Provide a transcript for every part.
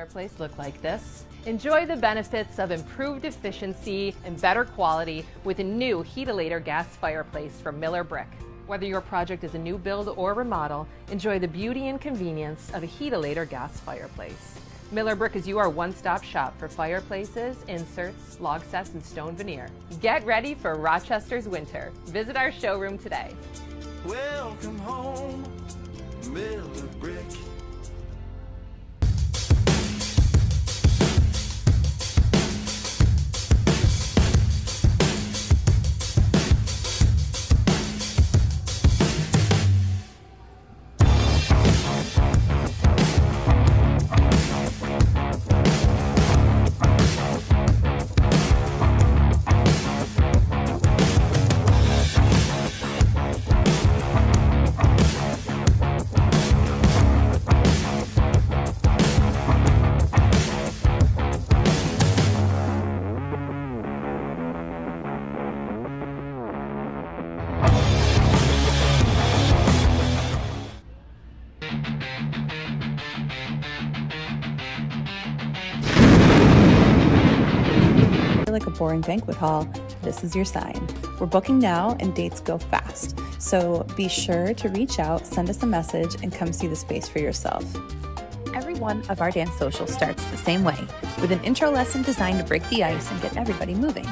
fireplace look like this. Enjoy the benefits of improved efficiency and better quality with a new Heatilator gas fireplace from Miller Brick. Whether your project is a new build or remodel, enjoy the beauty and convenience of a Heatilator gas fireplace. Miller Brick is your one-stop shop for fireplaces, inserts, log sets, and stone veneer. Get ready for Rochester's winter. Visit our showroom today. Welcome home, Miller Brick. Like a boring banquet hall, this is your sign. We're booking now and dates go fast. So be sure to reach out, send us a message, and come see the space for yourself. Every one of our dance socials starts the same way, with an intro lesson designed to break the ice and get everybody moving.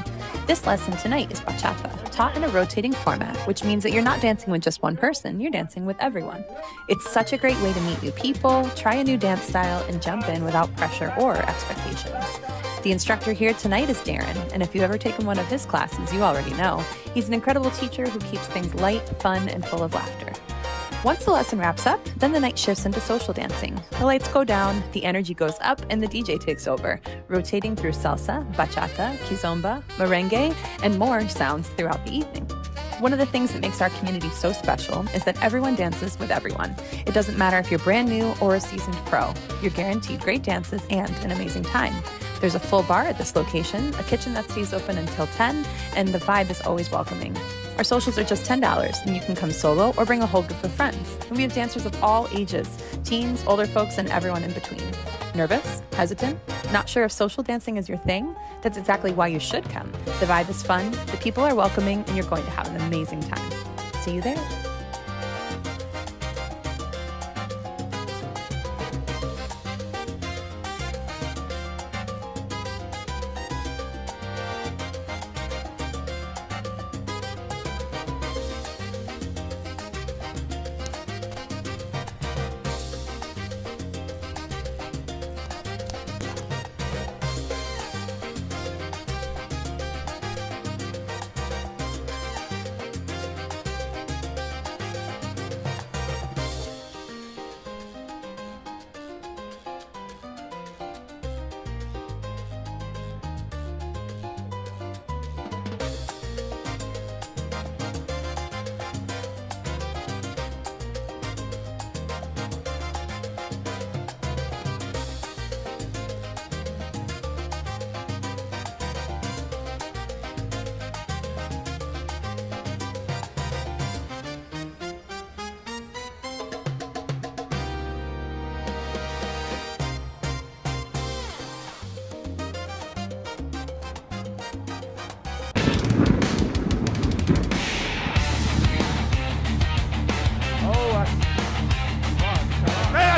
This lesson tonight is bachata, taught in a rotating format, which means that you're not dancing with just one person, you're dancing with everyone. It's such a great way to meet new people, try a new dance style, and jump in without pressure or expectations. The instructor here tonight is Darren, and if you've ever taken one of his classes, you already know. He's an incredible teacher who keeps things light, fun, and full of laughter. Once the lesson wraps up, then the night shifts into social dancing. The lights go down, the energy goes up, and the DJ takes over, rotating through salsa, bachata, kizomba, merengue, and more sounds throughout the evening. One of the things that makes our community so special is that everyone dances with everyone. It doesn't matter if you're brand new or a seasoned pro. You're guaranteed great dances and an amazing time. There's a full bar at this location, a kitchen that stays open until 10, and the vibe is always welcoming. Our socials are just $10, and you can come solo or bring a whole group of friends. And we have dancers of all ages, teens, older folks, and everyone in between. Nervous? Hesitant? Not sure if social dancing is your thing? That's exactly why you should come. The vibe is fun, the people are welcoming, and you're going to have an amazing time. See you there.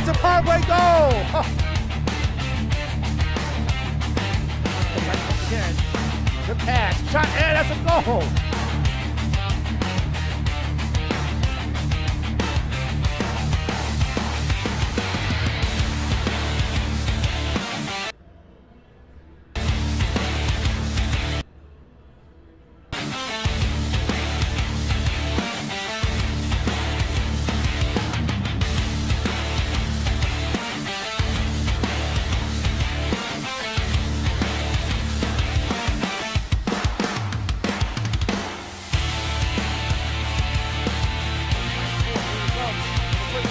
That's a Parkway goal! Again, good pass, shot, and that's a goal!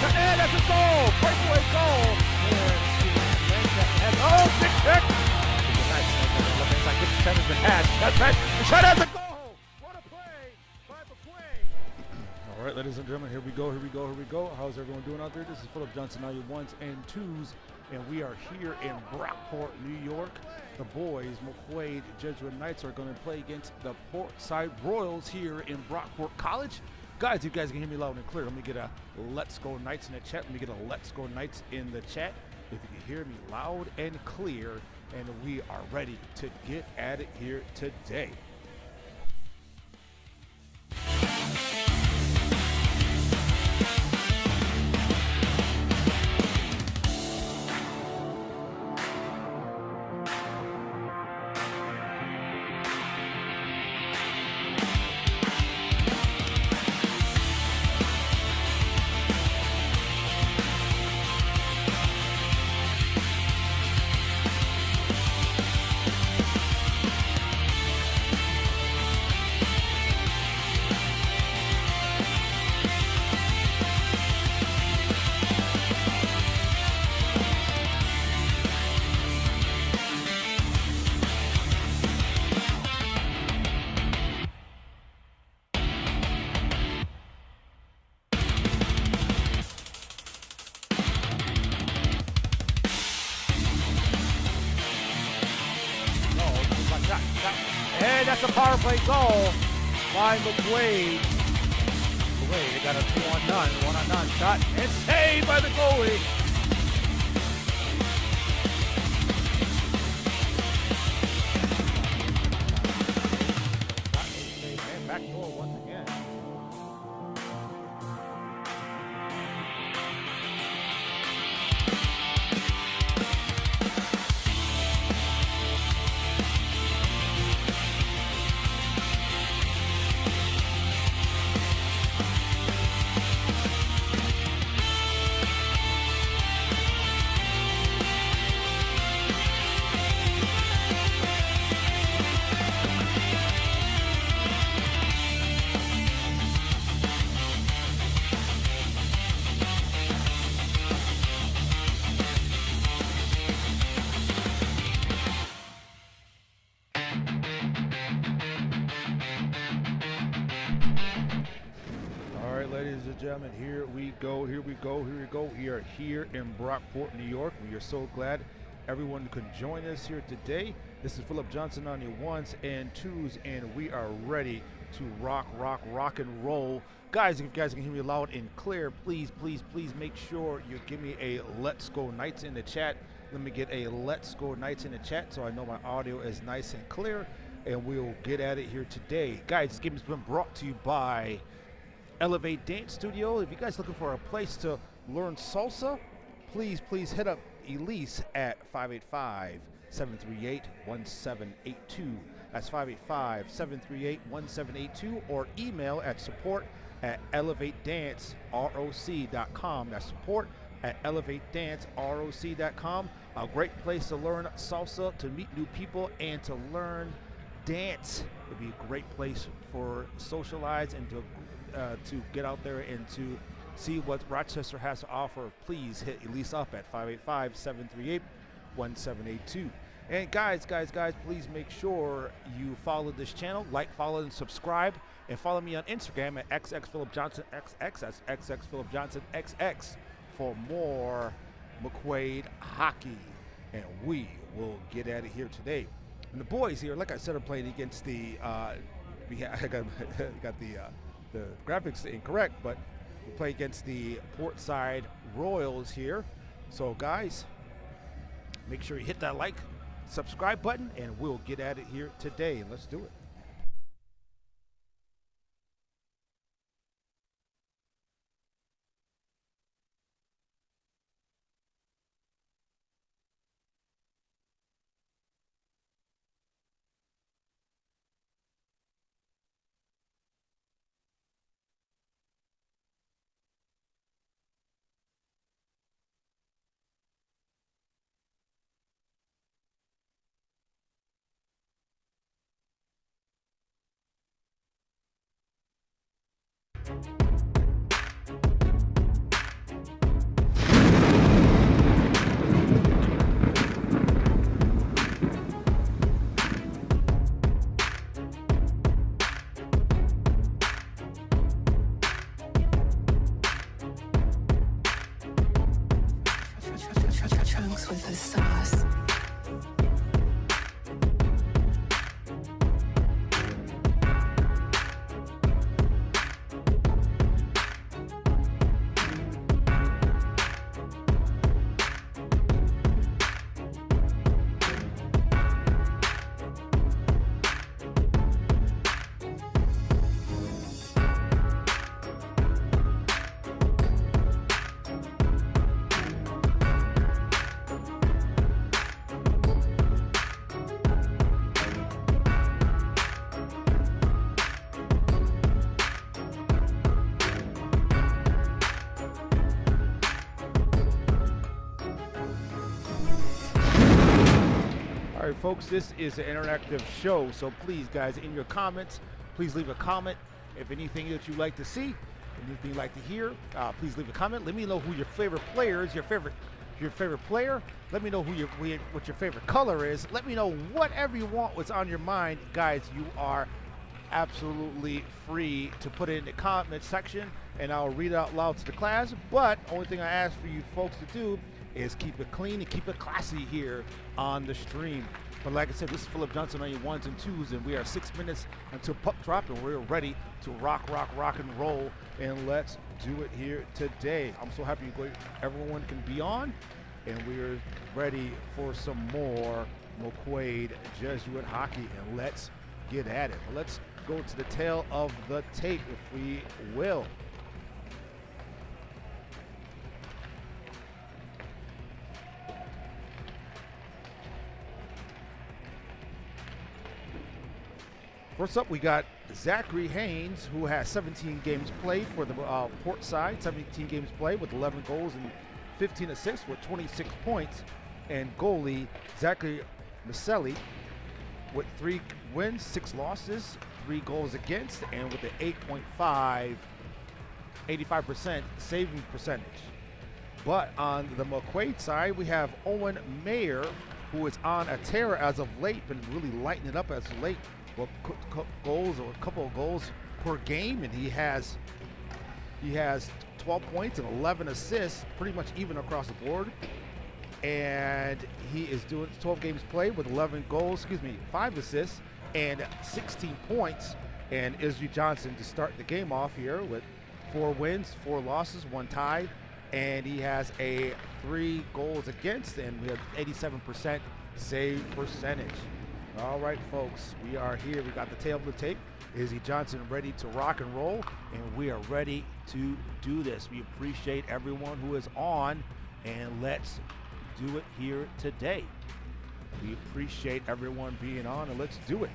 And that's a goal! Breakaway goal! Oh, big kick! Left the pass. That's right. The shot has a goal! What a play by McQ! right, ladies and gentlemen, here we go. How's everyone doing out there? This is Philip Johnson, all your ones and twos, and we are here in Brockport, New York. The boys, McQ Jesuit Knights, are going to play against the Portside Royals here in Brockport College. Guys, you guys can hear me loud and clear. Let me get a Let's Go Knights in the chat. If you can hear me loud and clear, and we are ready to get at it here today. And that's a power play goal by McQ. They got a 1-on-none shot and saved by the goalie. And back door once again. Ladies and gentlemen, here we go. We are here in Brockport, New York. We are so glad everyone could join us here today. This is Philip Johnson on your ones and twos, and we are ready to rock and roll. Guys, if you guys can hear me loud and clear, please make sure you give me a Let's Go Knights in the chat. Let me get a Let's Go Knights in the chat so I know my audio is nice and clear, and we'll get at it here today. Guys, this game has been brought to you by Elevate Dance Studio. If you guys looking for a place to learn salsa, please hit up Elise at 585-738-1782. That's 585-738-1782, or email at support@elevatedanceroc.com. That's support@elevatedanceroc.com. A great place to learn salsa, to meet new people, and to learn dance. It'd be a great place for socialize and to get out there and to see what Rochester has to offer. Please hit Elise up at 585-738-1782. And guys, please make sure you follow this channel, follow, and subscribe, and follow me on Instagram at xxphilipjohnsonxx. That's xxphilipjohnsonxx for more McQ hockey. And we will get at it here today. And the boys here, like I said, are playing against the I got the graphics incorrect, but we play against the Portside Royals here. So guys, make sure you hit that like, subscribe button, and we'll get at it here today. Let's do it. trunks with the sauce. All right, folks, this is an interactive show, so please, guys, in your comments, please leave a comment. If anything that you'd like to see, anything you'd like to hear, please leave a comment. Let me know who your favorite player is, your favorite player. Let me know what your favorite color is. Let me know whatever you want, what's on your mind. Guys, you are absolutely free to put it in the comment section, and I'll read it out loud to the class. But only thing I ask for you folks to do is keep it clean and keep it classy here on the stream. But like I said, this is Philip Johnson on your ones and twos, and we are 6 minutes until puck drop, and we're ready to rock and roll, and let's do it here today. I'm so happy everyone can be on, and we're ready for some more McQ Jesuit hockey, and let's get at it. Let's go to the tail of the tape, if we will. First up, we got Zachary Haynes, who has 17 games played for the Portside, 17 games played with 11 goals and 15 assists with 26 points. And goalie Zachary Maselli with 3 wins, 6 losses, 3 goals against, and with an 8.5, 85% saving percentage. But on the McQ side, we have Owen Mayer, who is on a tear as of late, been really lighting it up as of late. Well, goals or a couple of goals per game, and he has 12 points and 11 assists, pretty much even across the board. And he is doing 12 games played with 5 assists and 16 points. And Izzy Johnson to start the game off here with 4 wins, 4 losses, 1 tie, and he has a 3 goals against, and we have 87% save percentage. All right, folks, we are here. We got the tail of the tape. Izzy Johnson ready to rock and roll, and we are ready to do this. We appreciate everyone who is on, and let's do it here today. We appreciate everyone being on, and let's do it.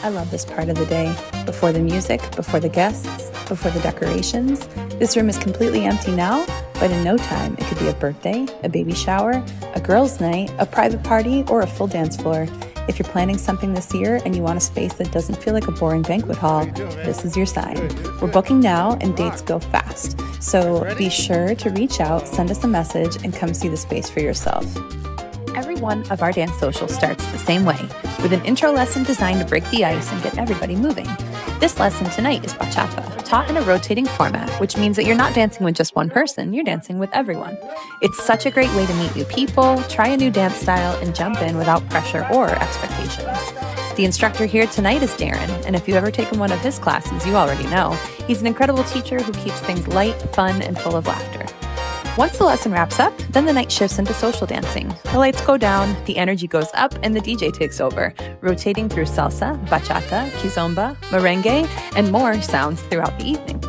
I love this part of the day. Before the music, before the guests, before the decorations. This room is completely empty now, But in no time, it could be a birthday, a baby shower, a girls' night, a private party, or a full dance floor. If you're planning something this year and you want a space that doesn't feel like a boring banquet hall, this is your sign. We're booking now and dates go fast. So be sure to reach out, send us a message, and come see the space for yourself. Every one of our dance socials starts the same way, with an intro lesson designed to break the ice and get everybody moving. This lesson tonight is bachata, taught in a rotating format, which means that you're not dancing with just one person, you're dancing with everyone. It's such a great way to meet new people, try a new dance style, and jump in without pressure or expectations. The instructor here tonight is Darren, and if you've ever taken one of his classes, you already know. He's an incredible teacher who keeps things light, fun, and full of laughter. Once the lesson wraps up, then the night shifts into social dancing. The lights go down, the energy goes up, and the DJ takes over, rotating through salsa, bachata, kizomba, merengue, and more sounds throughout the evening.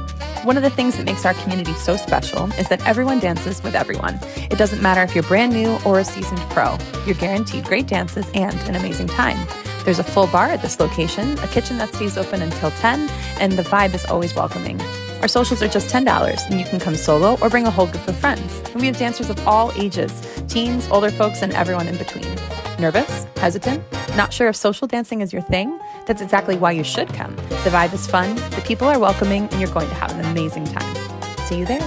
One of the things that makes our community so special is that everyone dances with everyone. It doesn't matter if you're brand new or a seasoned pro. You're guaranteed great dances and an amazing time. There's a full bar at this location, a kitchen that stays open until 10, and the vibe is always welcoming. Our socials are just $10, and you can come solo or bring a whole group of friends. And we have dancers of all ages, teens, older folks, and everyone in between. Nervous? Hesitant? Not sure if social dancing is your thing? That's exactly why you should come. The vibe is fun, the people are welcoming, and you're going to have an amazing time. See you there.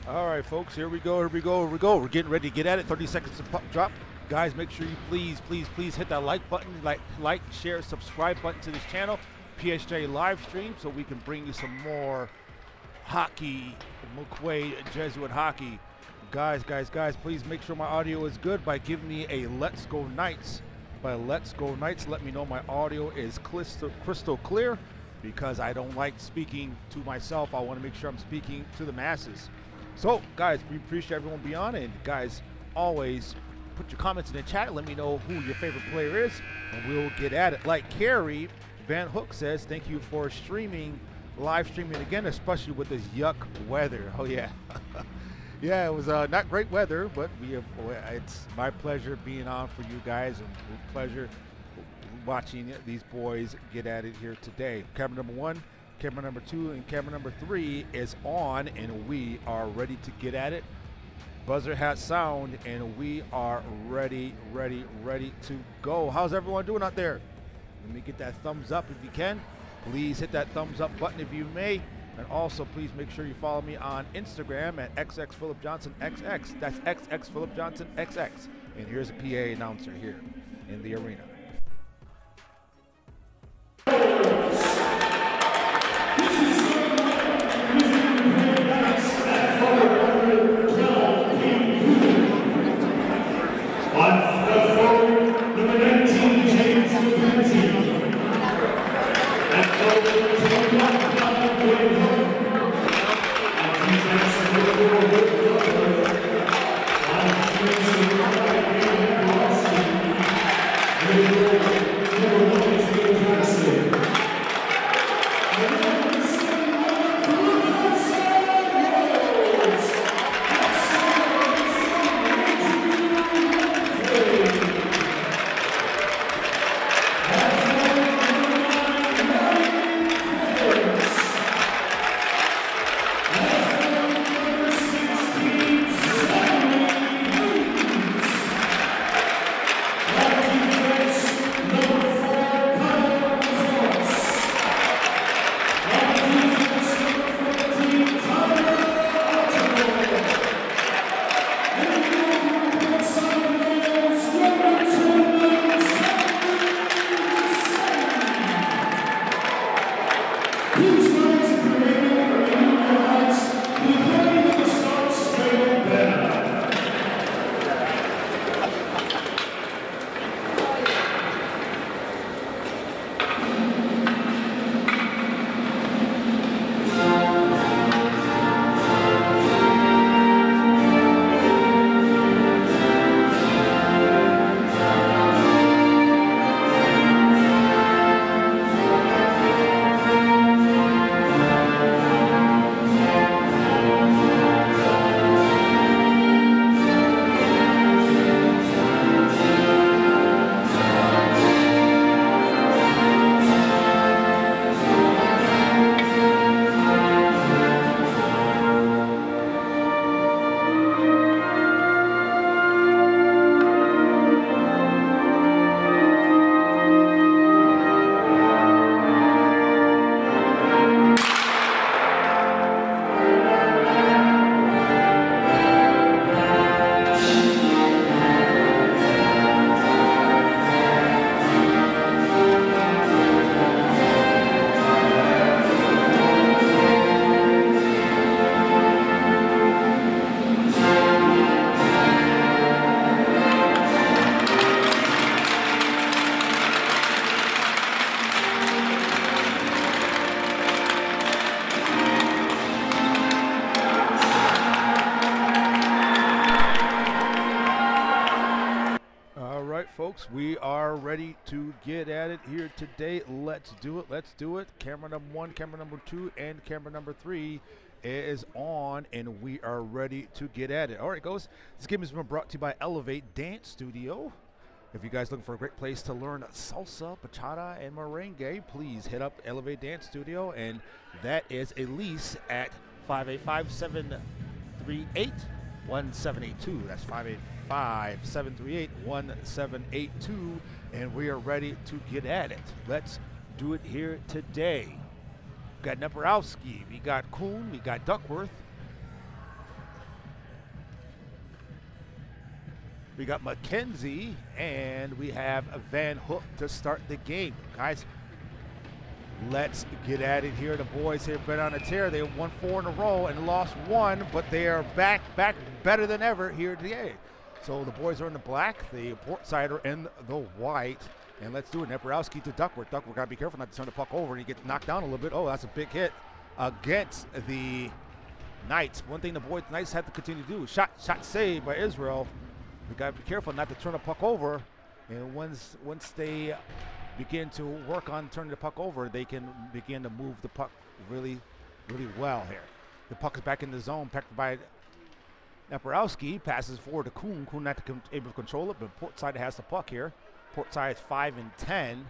All right, folks, here we go. We're getting ready to get at it. 30 seconds to pop drop. Guys, make sure you please hit that like button, like, share, subscribe button to this channel, PSJ live stream, so we can bring you some more hockey, McQ Jesuit hockey. Guys, please make sure my audio is good by giving me a Let's Go Knights. By Let's Go Knights, let me know my audio is crystal clear, because I don't like speaking to myself. I want to make sure I'm speaking to the masses. So, guys, we appreciate everyone being on, and guys, always put your comments in the chat. Let me know who your favorite player is, and we'll get at it. Like Carrie Van Hook says, thank you for live streaming again, especially with this yuck weather. Oh yeah, yeah, it was not great weather, but it's my pleasure being on for you guys, and pleasure watching these boys get at it here today. Camera number 1. Camera number 2 and camera number 3 is on, and we are ready to get at it. Buzzer hat sound, and we are ready to go. How's everyone doing out there? Let me get that thumbs up if you can. Please hit that thumbs up button if you may. And also, please make sure you follow me on Instagram at xxphilipjohnsonxx. That's xxphilipjohnsonxx. And here's a PA announcer here in the arena. to get at it here today. Let's do it. Let's do it. Camera number 1, camera number 2, and camera number 3 is on, and we are ready to get at it. All right, guys. This game has been brought to you by Elevate Dance Studio. If you guys looking for a great place to learn salsa, bachata, and merengue, please hit up Elevate Dance Studio, and that is Elise at 585-738-1782. That's 585-738-1782, and we are ready to get at it. Let's do it here today. We got Neporowski, we got Kuhn, we got Duckworth, we got McKenzie, and we have Van Hook to start the game. Guys, let's get at it here. The boys have been on a tear. They won 4 in a row and lost 1, but they are back better than ever here today. So the boys are in the black, the Portside are in the white. And let's do it. Neporowski to Duckworth. Duckworth got to be careful not to turn the puck over, and he gets knocked down a little bit. Oh, that's a big hit against the Knights. One thing the Knights have to continue to do. Shot saved by Israel. We got to be careful not to turn the puck over. And once they begin to work on turning the puck over, they can begin to move the puck really, really well here. The puck is back in the zone, picked by Neporowski. Passes forward to Kuhn. Kuhn not able to control it, but Portside has the puck here. Portside is 5-10,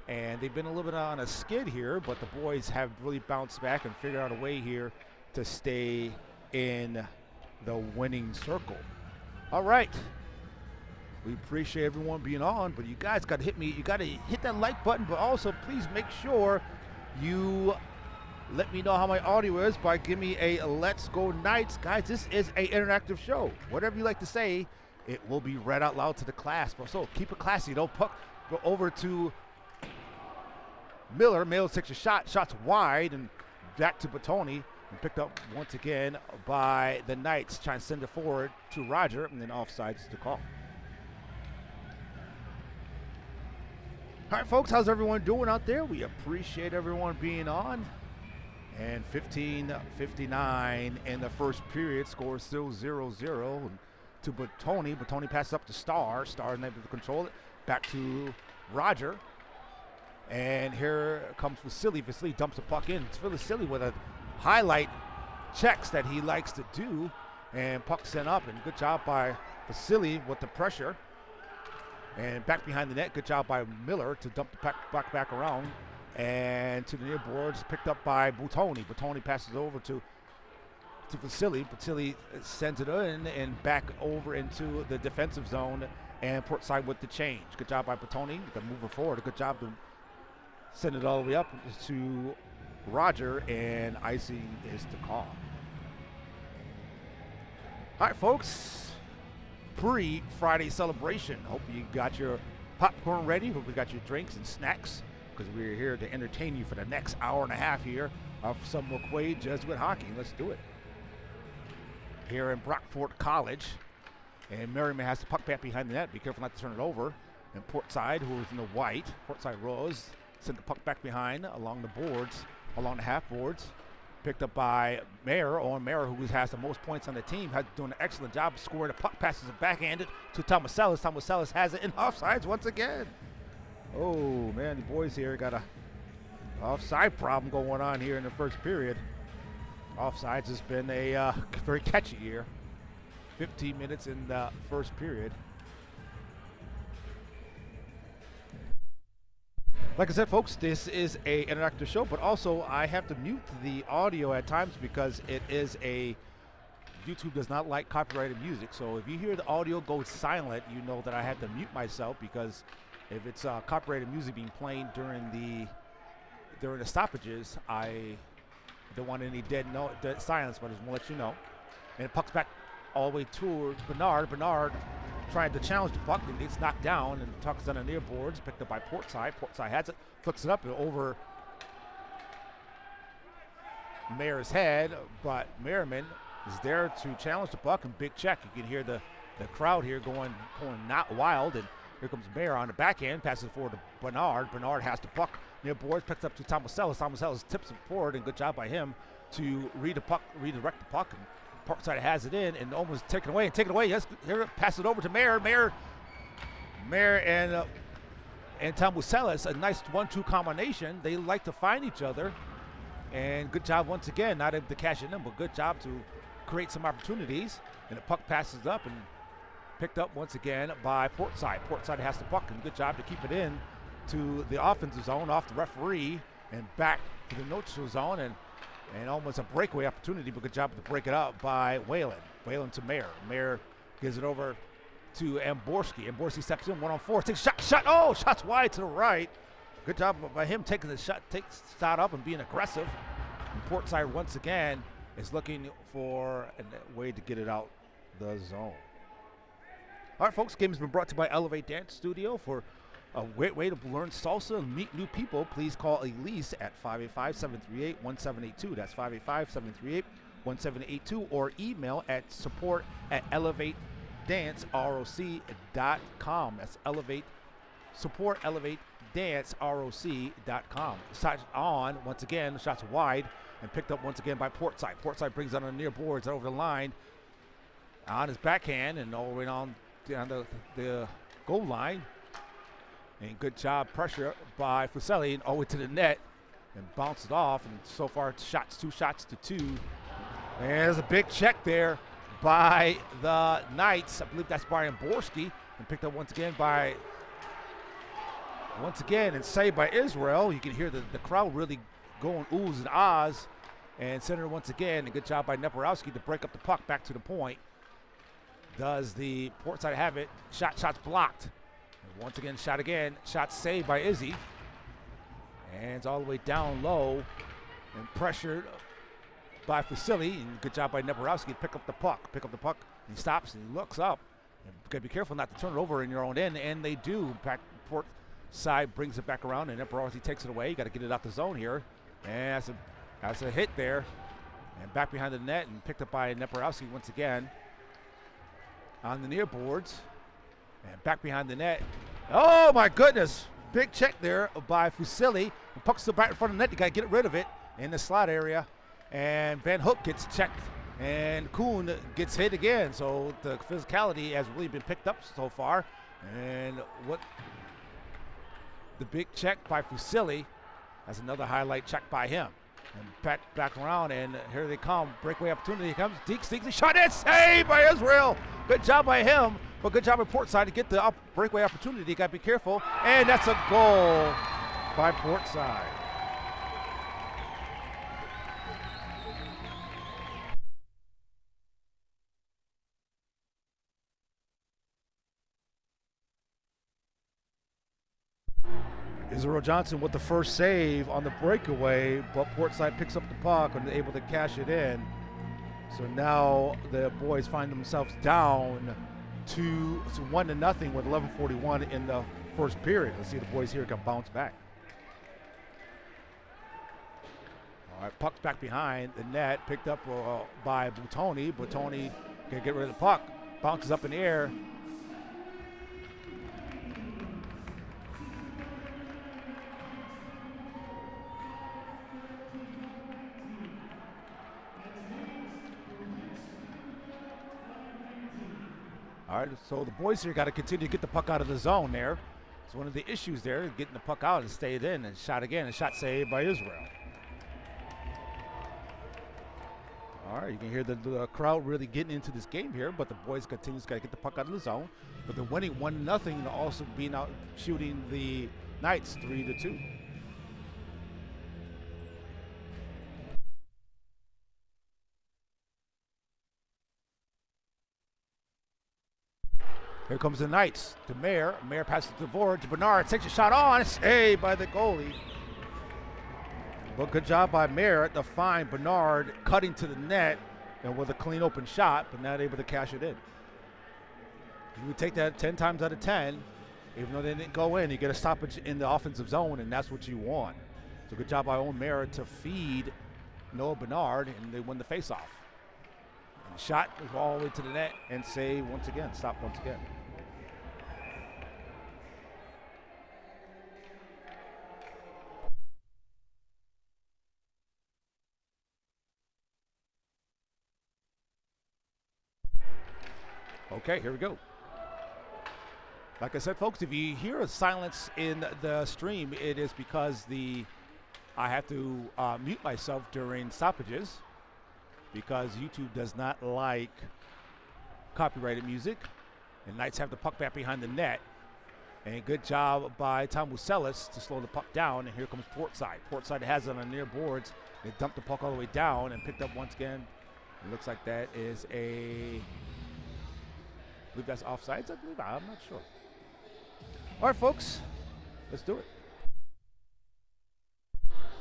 and they've been a little bit on a skid here, but the boys have really bounced back and figured out a way here to stay in the winning circle. All right. We appreciate everyone being on, but you guys got to hit me. You got to hit that like button, but also please make sure you let me know how my audio is by giving me a Let's Go Knights. Guys, this is an interactive show. Whatever you like to say, it will be read out loud to the class. But so keep it classy. Don't go over to Miller. Miller takes a shot. Shot's wide and back to Batoni. And picked up once again by the Knights. Trying to send it forward to Roger, and then offsides to call. All right, folks, how's everyone doing out there? We appreciate everyone being on. And 15:59 in the first period. Score still 0-0 to Batoni. Batoni passes up to Star. Star is able to control it. Back to Roger. And here comes Vasily. Vasily dumps the puck in. It's Vasily with a highlight checks that he likes to do, and puck sent up, and good job by Vasily with the pressure, and back behind the net. Good job by Miller to dump the puck back around and to the near boards, picked up by Batoni. Batoni passes over to Vasily. Vasily sends it in and back over into the defensive zone, and Portside with the change. Good job by Batoni to move it forward. A good job to send it all the way up to Roger, and icing is to call. All right, folks, pre-Friday celebration. Hope you got your popcorn ready. Hope you got your drinks and snacks, because we're here to entertain you for the next hour and a half here of some McQ Jesuit hockey. Let's do it. Here in Brockport College, and Merriman has the puck back behind the net. Be careful not to turn it over. And Portside, who is in the white, Portside Rose, sent the puck back behind along the boards, along the half boards, picked up by Mayer. Owen Mayer, who has the most points on the team, has doing an excellent job of scoring. The puck passes it backhanded to Tomasellis. Tomasellis has it in offsides once again. Oh man, the boys here got a offside problem going on here in the first period. Offsides has been a very catchy here. 15 minutes in the first period. Like I said, folks, this is a interactive show, but also I have to mute the audio at times because it is YouTube does not like copyrighted music. So if you hear the audio go silent, you know that I have to mute myself, because if it's copyrighted music being played during the stoppages, I don't want any dead silence, but I just want to let you know. And it pucks back all the way towards Bernard. Bernard trying to challenge the puck, and it's knocked down, and the puck's on the near boards, picked up by Portside. Portside has it, flicks it up and over Mayer's head, but Merriman is there to challenge the puck, and big check. You can hear the crowd here going not wild, and here comes Mayer on the backhand, passes forward to Bernard. Bernard has the puck near boards, picks up to Tomasellis. Tomasellis tips it forward, and good job by him to redirect the puck. And Portside has it in and almost taken away. Yes, here pass it over to Mayer. Mayer and and Tamuselis, a nice 1-2 combination. They like to find each other. And good job once again, not able to cash it in, but good job to create some opportunities. And the puck passes up and picked up once again by Portside. Portside has the puck, and good job to keep it in to the offensive zone off the referee and back to the neutral zone, and almost a breakaway opportunity, but good job to break it up by Whalen. Whalen to Mayer. Mayer gives it over to Amborski. Amborski steps in 1-on-4, takes shot. Oh, shots wide to the right. Good job by him taking the shot, takes shot up and being aggressive. And Portside once again is looking for a way to get it out the zone. All right, folks, game has been brought to you by Elevate Dance Studio. For a great way to learn salsa and meet new people, please call Elise at 585-738-1782. That's 585-738-1782, or email at support@elevatedanceroc.com. That's support@elevatedanceroc.com. Shots on, once again, shots wide, and picked up once again by Portside. Portside brings it on the near boards over the line on his backhand and all the way down the goal line. And good job, pressure by Fuselli, and all the way to the net and bounced it off. And so far, 2 shots to 2. And there's a big check there by the Knights. I believe that's Brian Borski, and picked up once again and saved by Israel. You can hear the crowd really going oohs and ahs. And center once again, and good job by Neporowski to break up the puck back to the point. Does the Portside have it? Shots blocked. And once again, shot saved by Izzy. And it's all the way down low and pressured by Fusilli. And good job by Neporowski to pick up the puck. And he stops and he looks up. And you gotta be careful not to turn it over in your own end, and they do. Portside brings it back around, and Neporowski takes it away. You gotta get it out the zone here. And that's a hit there. And back behind the net and picked up by Neporowski once again on the near boards. And back behind the net. Oh my goodness. Big check there by Fusilli. The puck's still back in front of the net. You got to get rid of it in the slot area. And Van Hook gets checked. And Kuhn gets hit again. So the physicality has really been picked up so far. And what the big check by Fusilli. That's another highlight check by him. And back around, and here they come. Breakaway opportunity comes. Deke sneaks, shot it, saved by Israel. Good job by him, but good job by Portside to get the breakaway opportunity. You got to be careful, and that's a goal by Portside. Israel Johnson with the first save on the breakaway, but Portside picks up the puck and able to cash it in. So now the boys find themselves down 1-0 with 11:41 in the first period. Let's see the boys here can bounce back. All right, puck's back behind the net, picked up by Butoni. Butoni can get rid of the puck, bounces up in the air. All right, so the boys here got to continue to get the puck out of the zone there. It's one of the issues there, getting the puck out and stayed in and shot again. And shot saved by Israel. All right, you can hear the crowd really getting into this game here, but the boys got to get the puck out of the zone. But they're winning 1-0 and also being out shooting the Knights 3-2. Here comes the Knights to Mayer. Mayer passes to Vorge. To Bernard, takes a shot on. It's saved by the goalie. But good job by Mayer to find Bernard cutting to the net and with a clean open shot, but not able to cash it in. You would take that 10 times out of 10. Even though they didn't go in, you get a stoppage in the offensive zone, and that's what you want. So good job by Owen Mayer to feed Noah Bernard, and they win the faceoff. And shot was all the way to the net and save once again, stop once again. Okay, here we go. Like I said, folks, if you hear a silence in the stream, it is because I have to mute myself during stoppages because YouTube does not like copyrighted music. And Knights have the puck back behind the net. And good job by Tom Muselis to slow the puck down. And here comes Portside. Portside has it on near boards. They dumped the puck all the way down and picked up once again. It looks like that is I believe that's offsides, I believe. I'm not sure. All right, folks, let's do it.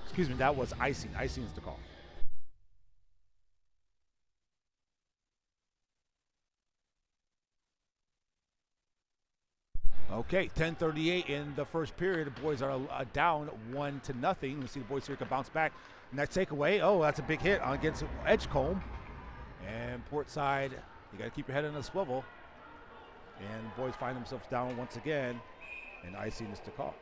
Excuse me, that was icing. Icing is the call. Okay, 10:38 in the first period. The boys are down 1-0. Let's see the boys here can bounce back. Next takeaway. Oh, that's a big hit against Edgecombe. And Portside, you got to keep your head on a swivel. And the boys find themselves down once again. And icing is the call.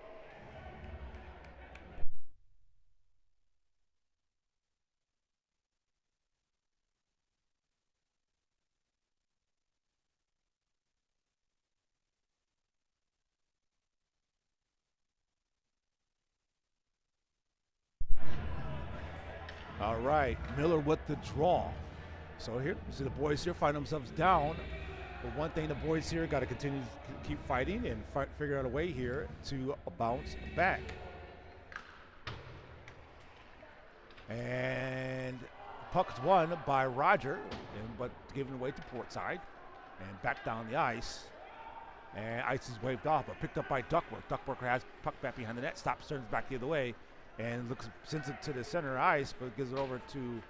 All right, Miller with the draw. So here, see the boys here find themselves down. But one thing the boys here got to continue to keep fighting and figure out a way here to bounce back. And puck's won by Roger, but given away to Portside and back down the ice. And ice is waved off, but picked up by Duckworth. Duckworth has puck back behind the net, stops, turns back the other way, and sends it to the center ice, but gives it over to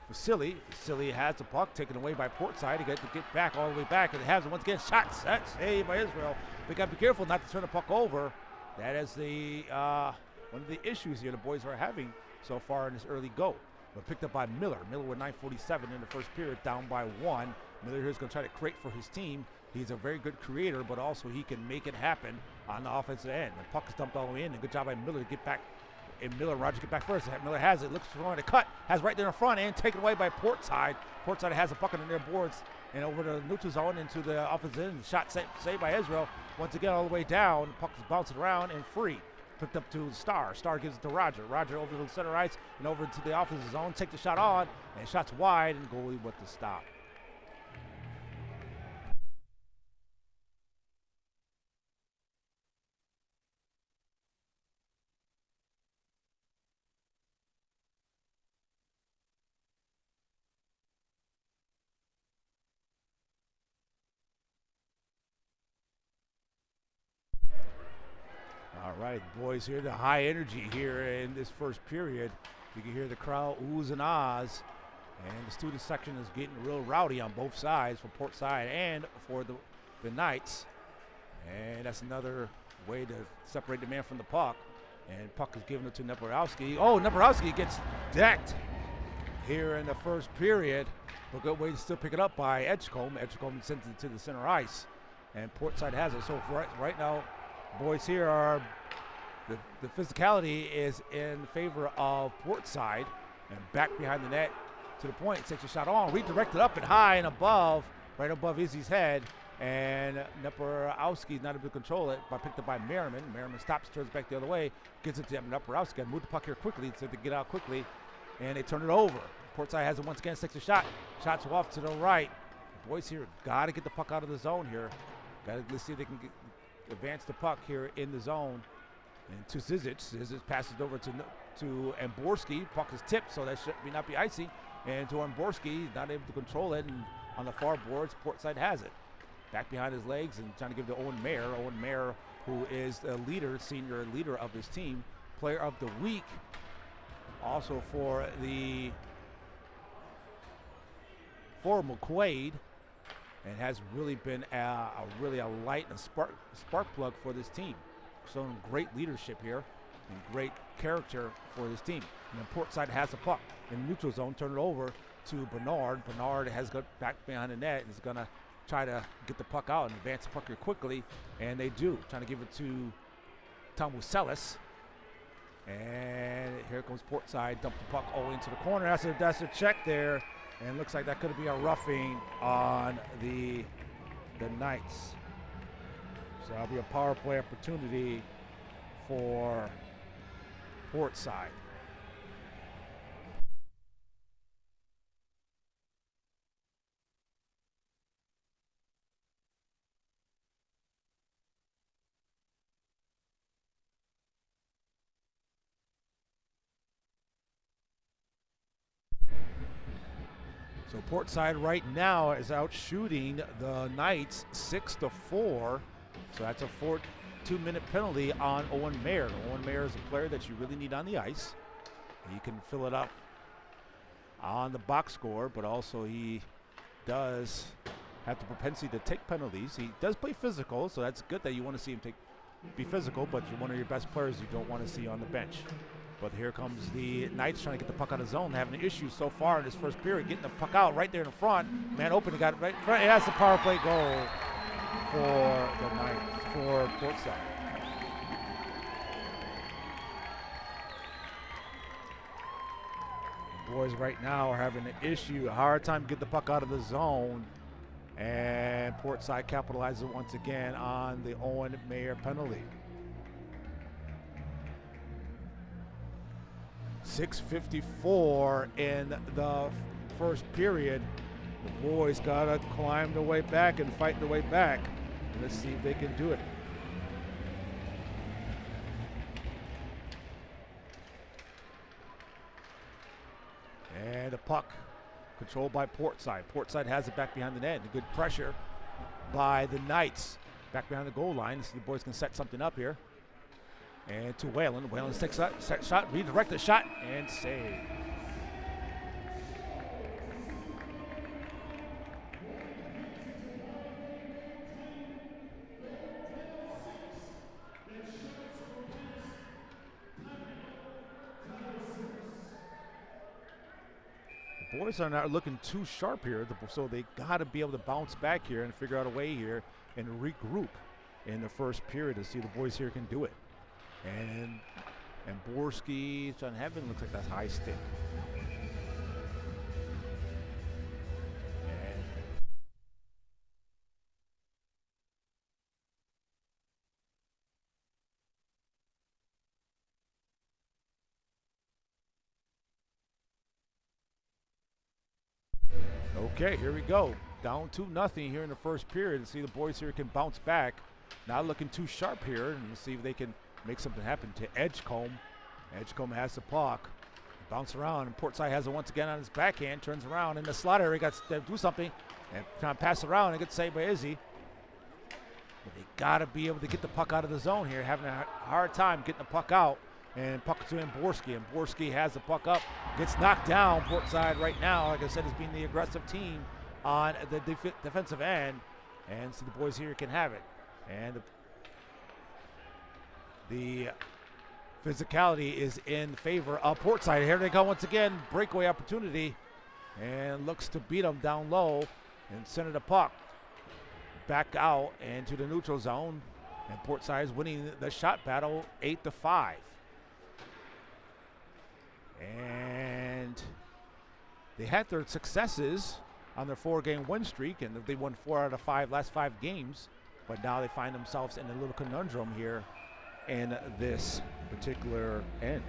Vasily. Vasily has the puck taken away by Portside. He got to get back all the way back, and it has it once again. Shot set, saved by Israel. They got to be careful not to turn the puck over. That is the one of the issues here the boys are having so far in this early go. But picked up by Miller. Miller with 9:47 in the first period, down by 1. Miller here is going to try to create for his team. He's a very good creator, but also he can make it happen on the offensive end. The puck is dumped all the way in, and good job by Miller to get back. And Miller, Roger get back first. Miller has it, looks for one to cut, has right there in front, and taken away by Portside. Portside has a puck in their boards and over the neutral zone into the offensive end. Shot saved by Israel. Once again, all the way down. Puck is bouncing around and free. Picked up to Star. Star gives it to Roger. Roger over to the center ice and over to the offensive zone. Take the shot on, and shot's wide, and goalie with the stop. All right, boys, here the high energy here in this first period. You can hear the crowd oohs and ahs, and the student section is getting real rowdy on both sides for Portside and for the Knights. And that's another way to separate the man from the puck. And puck is given it to Neporowski. Oh, Neporowski gets decked here in the first period. A good way to still pick it up by Edgecombe. Edgecombe sends it to the center ice, and Portside has it. So right now, boys here are the physicality is in favor of Portside, and back behind the net to the point. Takes a shot on, redirected up and high and above, right above Izzy's head, and Neporowski's not able to control it, but picked up by Merriman. Merriman stops, turns back the other way, gets it to Neporowski. Got to move the puck here quickly so they get out quickly, and they turn it over. Portside has it once again, takes a shot. Shots off to the right. The boys here got to get the puck out of the zone here. Let's see if they can advance the puck here in the zone. And to Zizic. Zizic passes over to Amborski. Puck is tipped, so that should not be icing. And to Amborski, not able to control it. And on the far boards, Portside has it. Back behind his legs and trying to give to Owen Mayer. Owen Mayer, who is the leader, senior leader of this team. Player of the week. Also for McQuaid. And has really been a light and spark plug for this team. Showing great leadership here and great character for this team. And then Portside has the puck in the neutral zone, turn it over to Bernard. Bernard has got back behind the net and is going to try to get the puck out and advance the puck here quickly, and they do. Trying to give it to Tom Muselis. And here comes Portside, dump the puck all into the corner. That's a check there. And looks like that could be a roughing on the Knights. So that'll be a power play opportunity for Portside. So Portside right now is out shooting the Knights 6-4. So that's a 2-minute penalty on Owen Mayer. Owen Mayer is a player that you really need on the ice. He can fill it up on the box score, but also he does have the propensity to take penalties. He does play physical, so that's good that you want to see him be physical, but you're one of your best players you don't want to see on the bench. But here comes the Knights trying to get the puck out of the zone, having issues so far in this first period, getting the puck out right there in the front. Man open, he got it right in front. It has the power play goal for the Knights, for Portside. The boys right now are having an issue, a hard time getting the puck out of the zone. And Portside capitalizes once again on the Owen Mayer penalty. 6:54 in the first period. The boys gotta climb their way back and fight their way back. Let's see if they can do it. And the puck controlled by Portside. Portside has it back behind the net. Good pressure by the Knights. Back behind the goal line. So the boys can set something up here. And to Whalen. Whalen takes a set shot, redirect the shot, and save. The boys are not looking too sharp here, so they got to be able to bounce back here and figure out a way here and regroup in the first period to see the boys here can do it. And Borski, John Heaven, looks like that's high stick. Okay, here we go. Down 2-0 here in the first period. See the boys here can bounce back. Not looking too sharp here, and see if they can make something happen to Edgecombe. Edgecombe has the puck. Bounce around, and Portside has it once again on his backhand. Turns around in the slot area. Got to do something and trying to pass around and get saved by Izzy. But they got to be able to get the puck out of the zone here. Having a hard time getting the puck out. And puck to Borski, and Borski has the puck up. Gets knocked down. Portside right now, like I said, is being the aggressive team on the defensive end. And so the boys here can have it. And the physicality is in favor of Portside. Here they go once again. Breakaway opportunity. And looks to beat them down low and center the puck back out into the neutral zone. And Portside is winning the shot battle 8-5. And they had their successes on their 4-game win streak, and they won 4 out of 5 last 5 games. But now they find themselves in a little conundrum here in this particular end.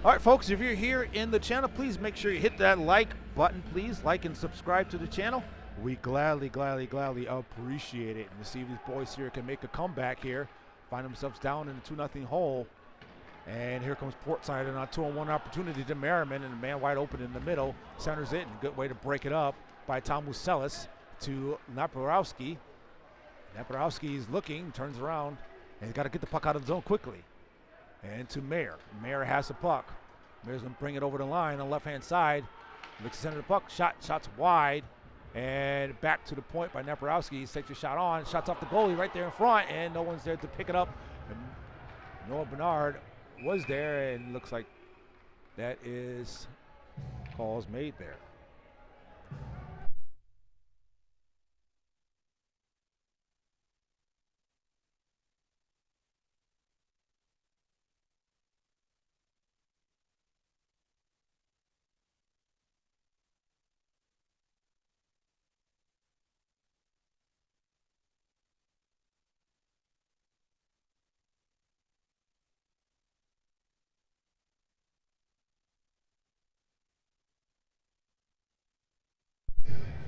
All right, folks, if you're here in the channel, please make sure you hit that like button, please. Like and subscribe to the channel. We gladly appreciate it. And to see if these boys here can make a comeback here, find themselves down in a 2-0 hole. And here comes Portside and a 2-on-1 opportunity to Merriman, and a man wide open in the middle. Centers it, and a good way to break it up by Tom Muselis to Naparowski. Naparowski is looking, turns around, and he's got to get the puck out of the zone quickly. And to Mayer. Mayer has the puck. Mayer's going to bring it over the line on the left-hand side. Looks to center the puck. Shot's wide. And back to the point by Naparowski. He takes a shot on. Shots off the goalie right there in front, and no one's there to pick it up. And Noah Bernard was there, and looks like that is calls made there.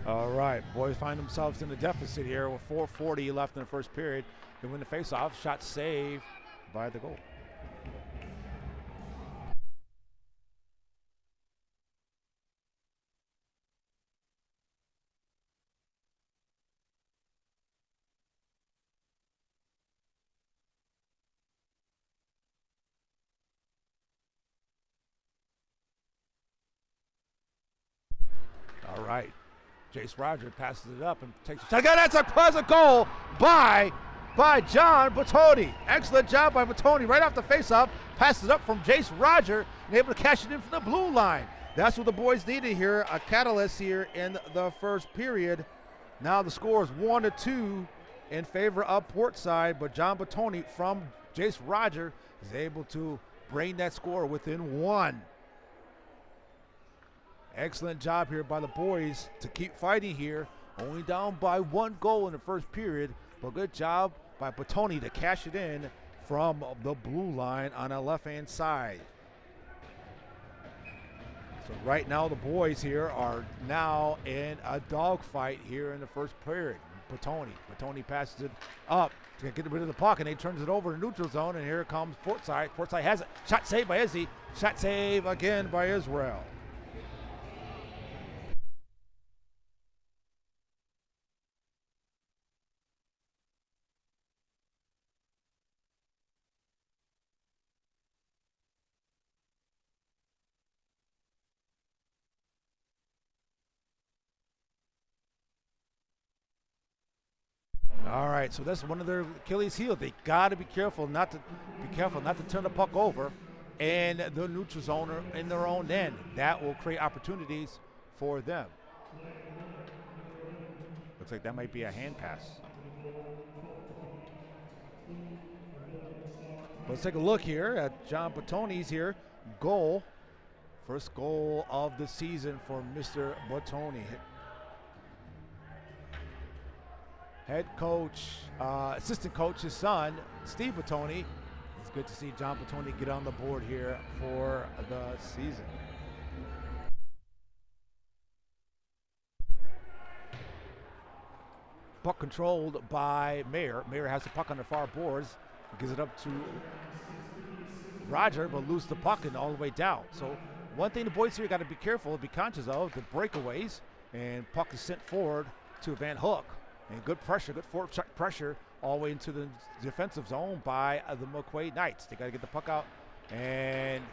All right, boys find themselves in the deficit here with 4:40 left in the first period. They win the faceoff. Shot saved by the goal. All right. Jace Roger passes it up and takes a shot. That's a pleasant goal by John Bottoni. Excellent job by Bottoni right off the faceoff. Passes it up from Jace Roger and able to cash it in from the blue line. That's what the boys needed here, a catalyst here in the first period. Now the score is 1-2 in favor of Portside, but John Bottoni from Jace Roger is able to bring that score within one. Excellent job here by the boys to keep fighting here. Only down by 1 goal in the first period, but good job by Bottoni to cash it in from the blue line on the left-hand side. So right now the boys here are now in a dogfight here in the first period. Bottoni passes it up to get rid of the puck, and he turns it over to neutral zone, and here comes Portside. Portside has it. Shot saved by Izzy. Shot save again by Israel. All right, so that's one of their Achilles' heel. They got to be careful not to turn the puck over and the neutral zone in their own end. That will create opportunities for them. Looks like that might be a hand pass. Let's take a look here at John Bottoni's here goal. First goal of the season for Mr. Bottoni. Head coach, assistant coach, his son, Steve Bottoni. It's good to see John Bottoni get on the board here for the season. Puck controlled by Mayer. Mayer has the puck on the far boards. Gives it up to Roger, but loses the puck and all the way down. So one thing the boys here got to be careful, be conscious of, the breakaways. And puck is sent forward to Van Hook. And good pressure, good forward check pressure all the way into the defensive zone by the McQ Knights. They got to get the puck out. And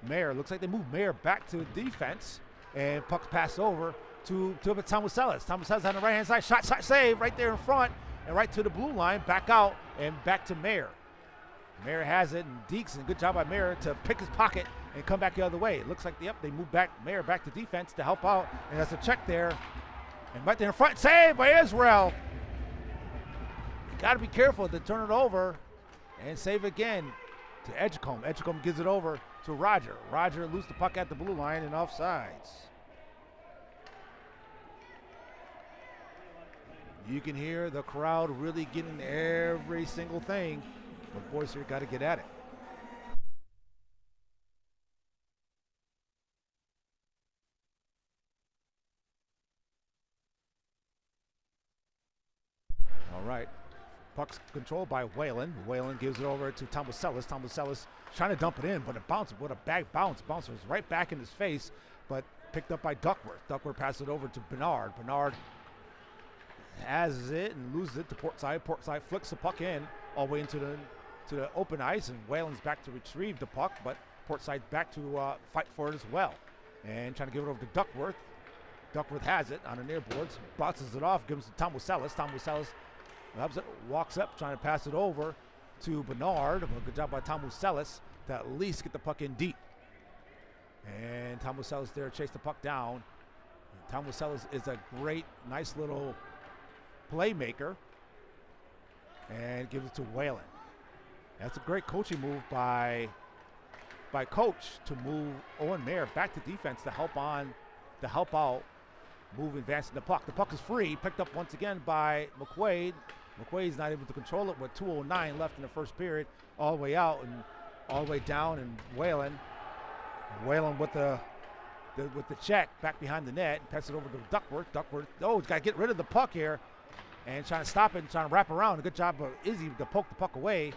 Mayer, looks like they moved Mayer back to defense. And puck's passed over to Tomuselis. Tomuselis on the right-hand side. Shot save right there in front. And right to the blue line, back out, and back to Mayer. Mayer has it, and Deeks, and good job by Mayer to pick his pocket and come back the other way. It looks like, yep, they move back, Mayer back to defense to help out. And that's a check there. And right there in front, save by Israel. You got to be careful to turn it over and save again to Edgecombe. Edgecombe gives it over to Roger. Roger loses the puck at the blue line and offsides. You can hear the crowd really getting every single thing. But boys here got to get at it. All right, puck's controlled by Whalen. Whalen gives it over to Tomuselis. Tomuselis trying to dump it in, but it bounces. What a bag bounce. Bounces right back in his face, but picked up by Duckworth. Duckworth passes it over to Bernard. Bernard has it and loses it to Portside. Portside flicks the puck in all the way into the open ice, and Whalen's back to retrieve the puck, but Portside's back to fight for it as well. And trying to give it over to Duckworth. Duckworth has it on the near boards, bounces it off, gives it to Tomuselis. Tomuselis walks up, trying to pass it over to Bernard. Good job by Tomuselis to at least get the puck in deep. And Tomuselis there chase the puck down. Tomuselis is a great, nice little playmaker, and gives it to Whalen. That's a great coaching move by coach to move Owen Mayer back to defense to help out, move advancing the puck. The puck is free, picked up once again by McQuaid. McQuaid's not able to control it with 2:09 left in the first period, all the way out and all the way down, and Whalen with the with the check back behind the net, and pass it over to Duckworth. Duckworth, oh, he's got to get rid of the puck here, and trying to stop it and trying to wrap around. A good job of Izzy to poke the puck away,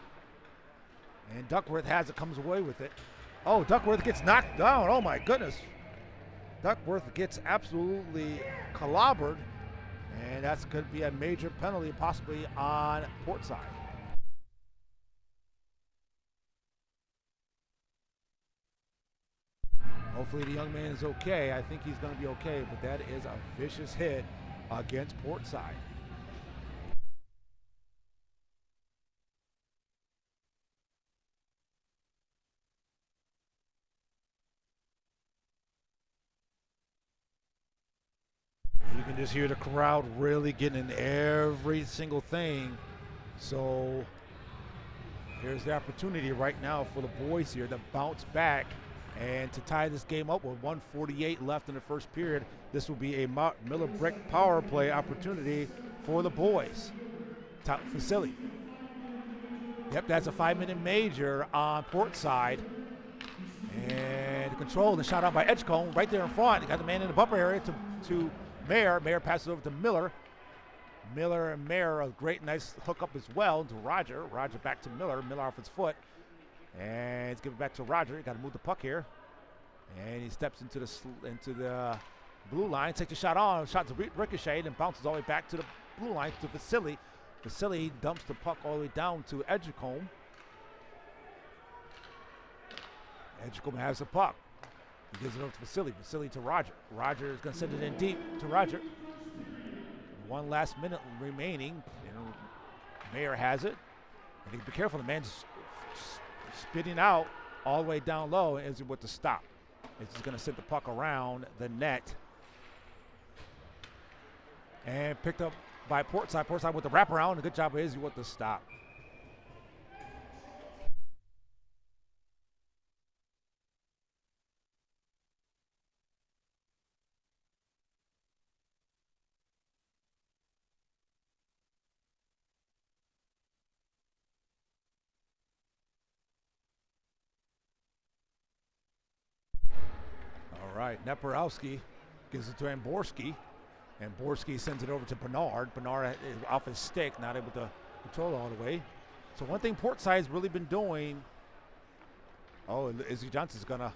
and Duckworth has it, comes away with it. Oh, Duckworth gets knocked down. Oh my goodness. Duckworth gets absolutely clobbered, and that's going to be a major penalty possibly on Portside. Hopefully the young man is okay. I think he's going to be okay, but that is a vicious hit against Portside. You can just hear the crowd really getting in every single thing. So here's the opportunity right now for the boys here to bounce back and to tie this game up with 1:48 left in the first period. This will be a Miller Brick power play opportunity for the boys. Top facility. Yep, that's a 5-minute major on Portside. And control, the shot out by Edgecombe right there in front. He got the man in the bumper area to Mayer. Mayer passes over to Miller. Miller and Mayer, a great, nice hookup as well to Roger. Roger back to Miller. Miller off his foot. And he's giving it back to Roger. Got to move the puck here. And he steps into the blue line, takes a shot on. Shot to ricochet and bounces all the way back to the blue line to Vasily. Vasily dumps the puck all the way down to Edgecombe. Edgecombe has the puck. He gives it over to Vasily. Vasily to Roger. Roger is going to send it in deep to Roger. 1 last minute remaining. And Mayer has it. And be careful, the man's spitting out all the way down low as with the stop. It's just going to send the puck around the net. And picked up by Portside. Portside with the wraparound. A good job of Izzy with the stop. All right, Neporowski gives it to Amborski, and Borski sends it over to Bernard. Bernard is off his stick, not able to control it all the way. So one thing Portside's really been doing, Izzy Johnson's gonna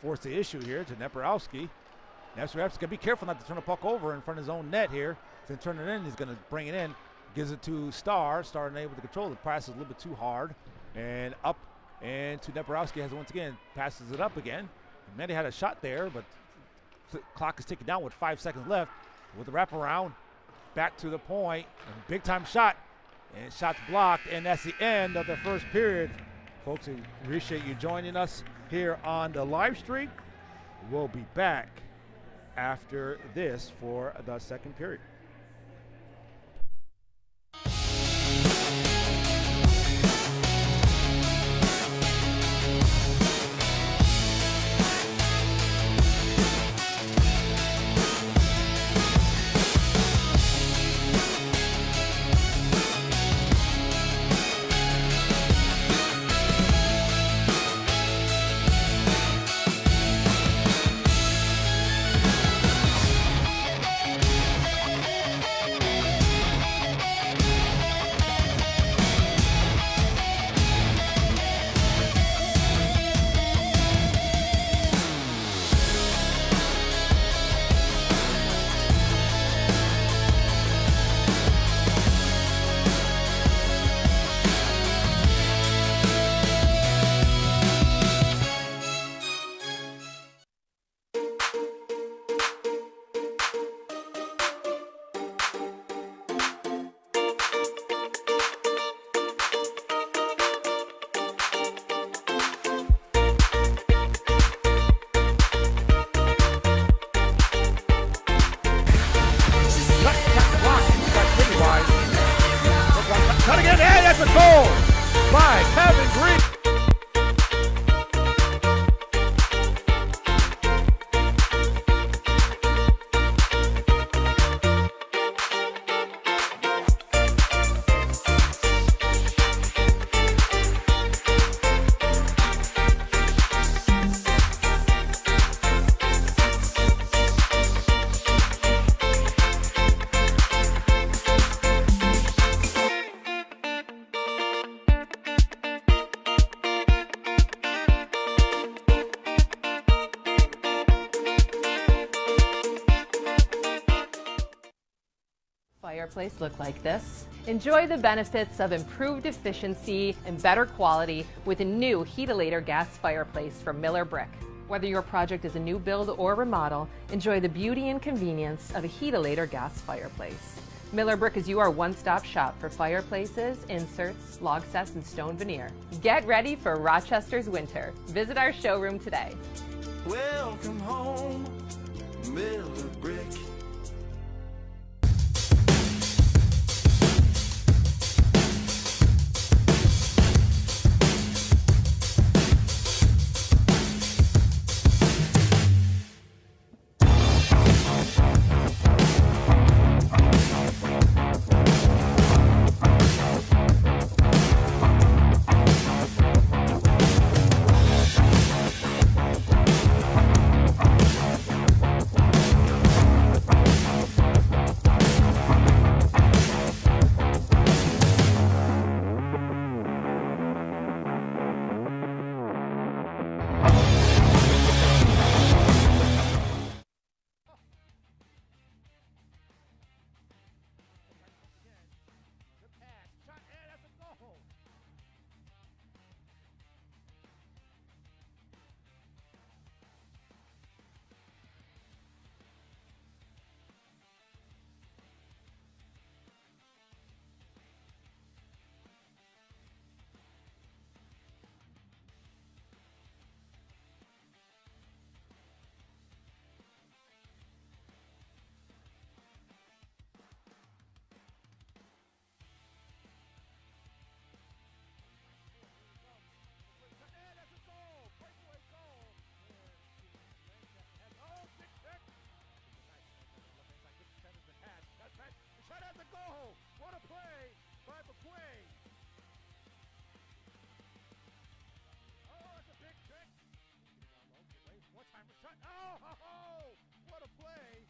force the issue here to Neporowski. Neporowski's gonna be careful not to turn the puck over in front of his own net here. He's gonna turn it in, he's gonna bring it in, gives it to Starr. Starr unable to control it, passes a little bit too hard, and up and to Neporowski, has once again passes it up again. Mandy had a shot there, but the clock is ticking down with 5 seconds left. With the wraparound, back to the point, and big time shot, and shot's blocked, and that's the end of the first period. Folks, we appreciate you joining us here on the live stream. We'll be back after this for the second period. Cut again, and that's a goal by Kevin Green. Fireplace look like this. Enjoy the benefits of improved efficiency and better quality with a new Heatilator gas fireplace from Miller Brick. Whether your project is a new build or remodel, enjoy the beauty and convenience of a Heatilator gas fireplace. Miller Brick is your one-stop shop for fireplaces, inserts, log sets, and stone veneer. Get ready for Rochester's winter. Visit our showroom today. Welcome home, Miller Brick. Shot at the goal! What a play by McQ! Oh, that's a big trick! One time shot. Oh, what a play!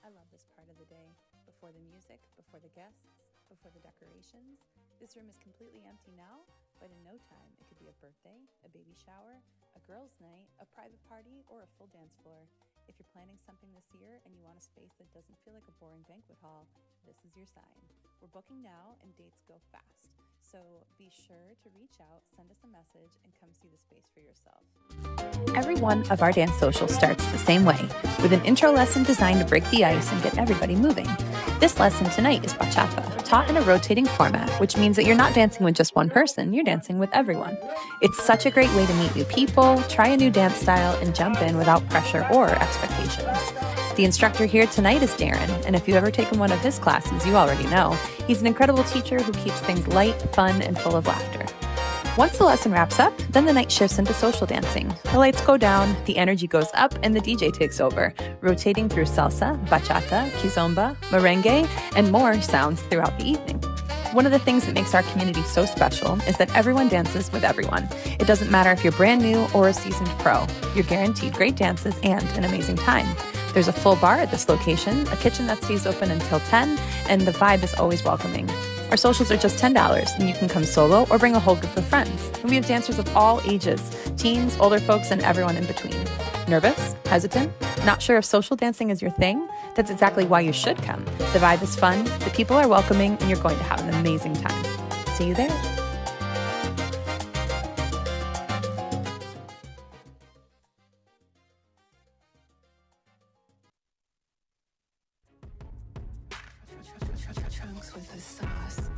I love this part of the day. Before the music, before the guests, before the decorations. This room is completely empty now, but in no time it could be a birthday, a baby shower, a girls' night, a private party, or a full dance floor. If you're planning something this year and you want a space that doesn't feel like a boring banquet hall, this is your sign. We're booking now and dates go fast. So be sure to reach out, send us a message, and come see the space for yourself. Every one of our dance socials starts the same way, with an intro lesson designed to break the ice and get everybody moving. This lesson tonight is bachata, taught in a rotating format, which means that you're not dancing with just one person, you're dancing with everyone. It's such a great way to meet new people, try a new dance style, and jump in without pressure or expectations. The instructor here tonight is Darren, and if you've ever taken one of his classes, you already know. He's an incredible teacher who keeps things light, fun, and full of laughter. Once the lesson wraps up, then the night shifts into social dancing. The lights go down, the energy goes up, and the DJ takes over, rotating through salsa, bachata, kizomba, merengue, and more sounds throughout the evening. One of the things that makes our community so special is that everyone dances with everyone. It doesn't matter if you're brand new or a seasoned pro. You're guaranteed great dances and an amazing time. There's a full bar at this location, a kitchen that stays open until 10, and the vibe is always welcoming. Our socials are just $10, and you can come solo or bring a whole group of friends. And we have dancers of all ages, teens, older folks, and everyone in between. Nervous? Hesitant? Not sure if social dancing is your thing? That's exactly why you should come. The vibe is fun, the people are welcoming, and you're going to have an amazing time. See you there. Trunks with the sauce.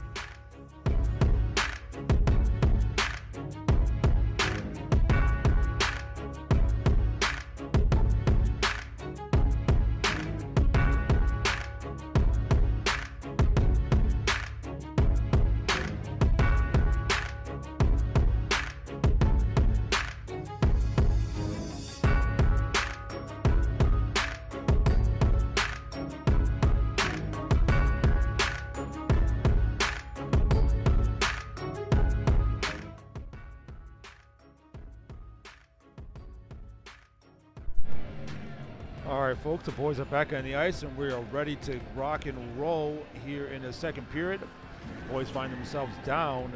All right, folks, the boys are back on the ice, and we are ready to rock and roll here in the second period. The boys find themselves down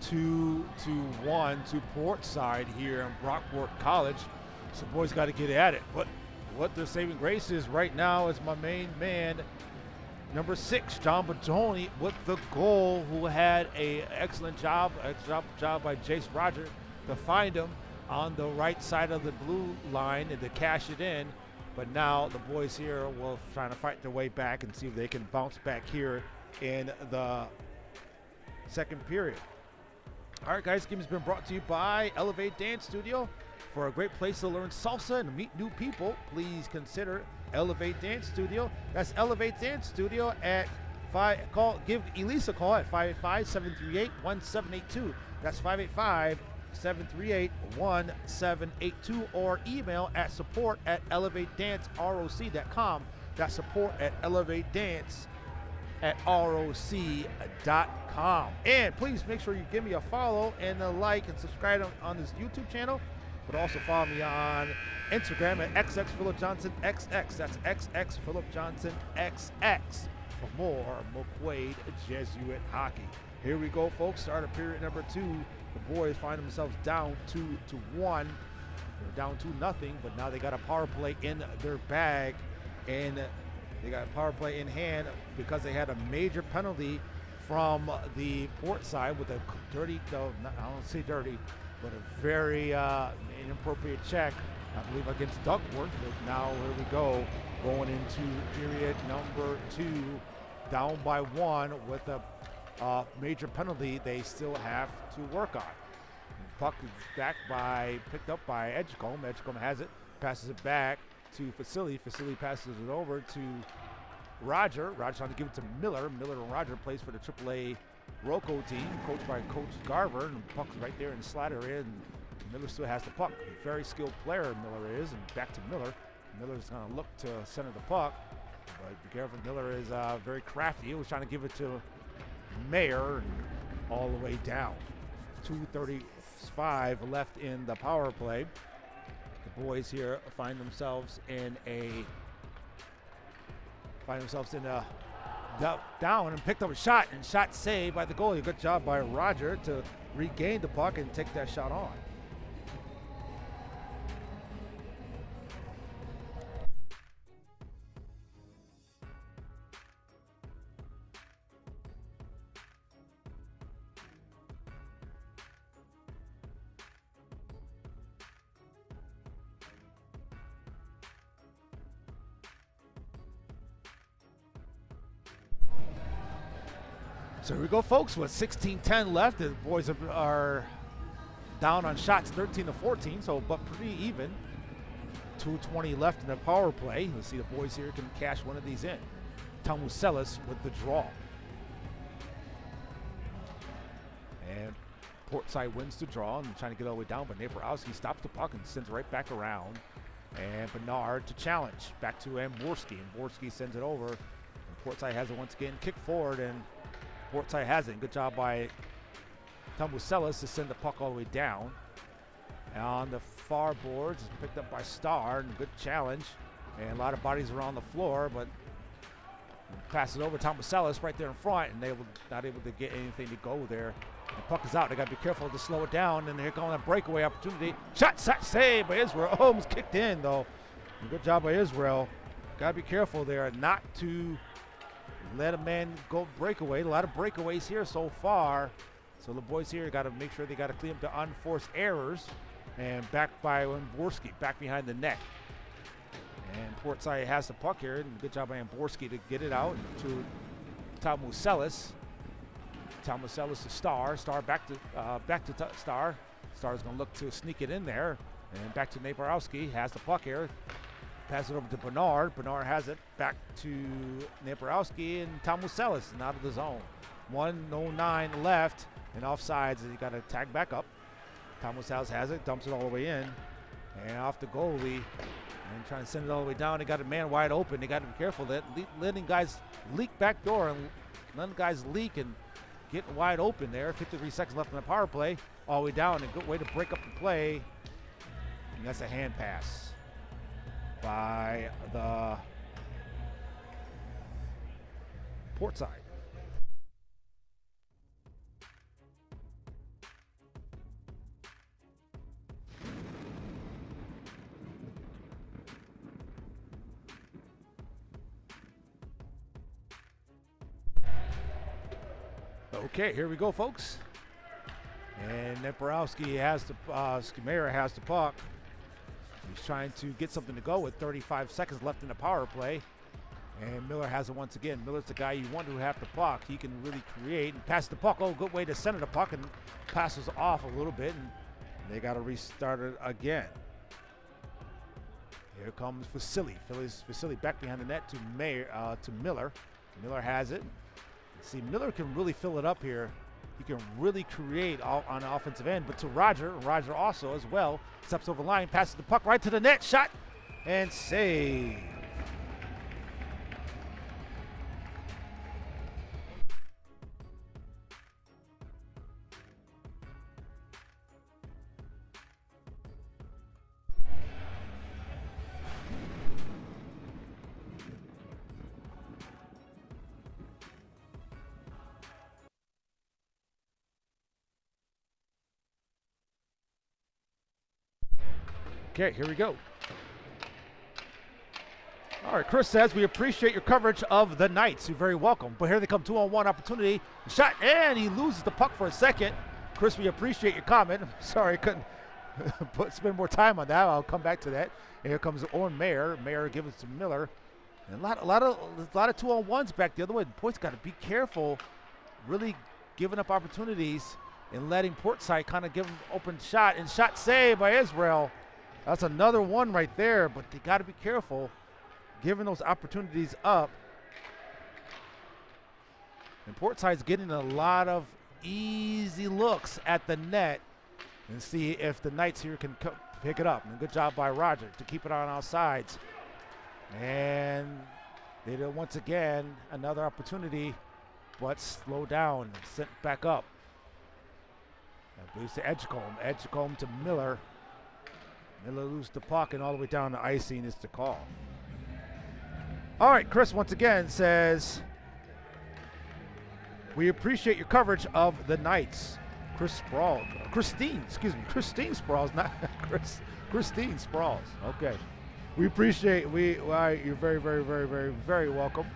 2-1 to Portside here in Brockport College. So the boys got to get at it. But what their saving grace is right now is my main man, number 6, John Batoni, with the goal, who had an excellent job by Jace Roger to find him on the right side of the blue line and to cash it in. But now the boys here will try to fight their way back and see if they can bounce back here in the second period. All right, guys, this game has been brought to you by Elevate Dance Studio. For a great place to learn salsa and meet new people, please consider Elevate Dance Studio. That's Elevate Dance Studio at give Elise a call at 585-738-1782. That's 585-738-1782, or email at support@elevatedanceroc.com. That's support@elevatedanceroc.com. And please make sure you give me a follow and a like and subscribe on this YouTube channel, but also follow me on Instagram at xxphilipjohnsonxx. That's xxphilipjohnsonxx for more McQ Jesuit hockey. Here we go, folks. Start of period number 2. The boys find themselves down 2-1. They're down 2-0, but now they got a power play in their bag, and they got a power play in hand because they had a major penalty from the port side with a dirty, no, I don't say dirty, but a very inappropriate check, I believe, against Duckworth. But now here we go, going into period number 2, down by 1 with a major penalty they still have to work on. Puck is picked up by Edgecombe. Edgecombe has it, passes it back to Facili. Facili passes it over to Roger. Roger's trying to give it to Miller. Miller and Roger plays for the AAA Rocco team, coached by Coach Garver. And the puck's right there in the slider in. Miller still has the puck. Very skilled player, Miller is. And back to Miller. Miller's going to look to center the puck, but be careful. Miller is very crafty. He was trying to give it to Mayer and all the way down. 2:35 left in the power play. The boys here find themselves in a find themselves in a down and picked up a shot, and shot saved by the goalie. Good job by Roger to regain the puck and take that shot on. So here we go, folks, with 16:10 left. The boys are down on shots 13-14, so but pretty even. 2:20 left in the power play. Let's see if the boys here can cash one of these in. Tamuselis with the draw. And Portside wins the draw and trying to get all the way down, but Naporowski stops the puck and sends it right back around. And Bernard to challenge. Back to Amborski. Amborski sends it over. And Portside has it once again. Kick forward, and Portside has it. Good job by Tamuselis to send the puck all the way down. And on the far boards, it's picked up by Starr, and good challenge. And a lot of bodies around the floor, but pass it over to Tamuselis right there in front, and they were not able to get anything to go there. The puck is out. They got to be careful to slow it down, and here comes a breakaway opportunity. Shot saved by Israel. Almost kicked in, though. And good job by Israel. Got to be careful there not to let a man go breakaway. A lot of breakaways here so far. So the boys here got to make sure they got to clean up the unforced errors. And back by Amborski, back behind the net. And Portside has the puck here. And good job by Amborski to get it out to Tamuselis. Tamuselis to Starr. Starr back to Starr. Starr's going to look to sneak it in there. And back to Naporowski. Has the puck here. Pass it over to Bernard. Bernard has it back to Naporowski, and Tamuselis and out of the zone. 1:09 left, and offsides. You got to tag back up. Tamuselis has it, dumps it all the way in, and off the goalie, and trying to send it all the way down. They got a man wide open. They got to be careful that letting guys leak back door and letting guys leak and get wide open there. 53 seconds left in the power play. All the way down. A good way to break up the play, and that's a hand pass by the Portside. Okay, here we go, folks. And Naporowski has the Skimera has the puck. He's trying to get something to go with 35 seconds left in the power play. And Miller has it once again. Miller's the guy you want to have the puck. He can really create and pass the puck. Oh, good way to center the puck, and passes off a little bit, and they got to restart it again. Here comes Vasily. Vasily back behind the net to Miller. Miller has it. See, Miller can really fill it up here. He can really create on the offensive end, but to Roger. Roger also as well. Steps over the line, passes the puck right to the net. Shot and save. Okay, here we go. All right, Chris says, we appreciate your coverage of the Knights. You're very welcome. But here they come, 2-on-1 opportunity. Shot, and he loses the puck for a second. Chris, we appreciate your comment. Sorry, I couldn't spend more time on that. I'll come back to that. And here comes Owen Mayer. Mayer gives it to Miller. And a lot of 2-on-1s back the other way. The boys got to be careful, really giving up opportunities and letting Portside kind of give them open shot. And shot saved by Israel. That's another one right there, but they got to be careful giving those opportunities up. And Portside's getting a lot of easy looks at the net and see if the Knights here can pick it up. And good job by Roger to keep it on our sides. And they did once again another opportunity, but slow down and sent back up. I believe to Edgecombe. Edgecombe to Miller. Miller loses the puck, and all the way down to icing is the call. All right, Chris once again says, we appreciate your coverage of the Knights. Christine Sprawls, not Chris. Christine Sprawls. Okay. We appreciate, you're very, very, very, very, very welcome.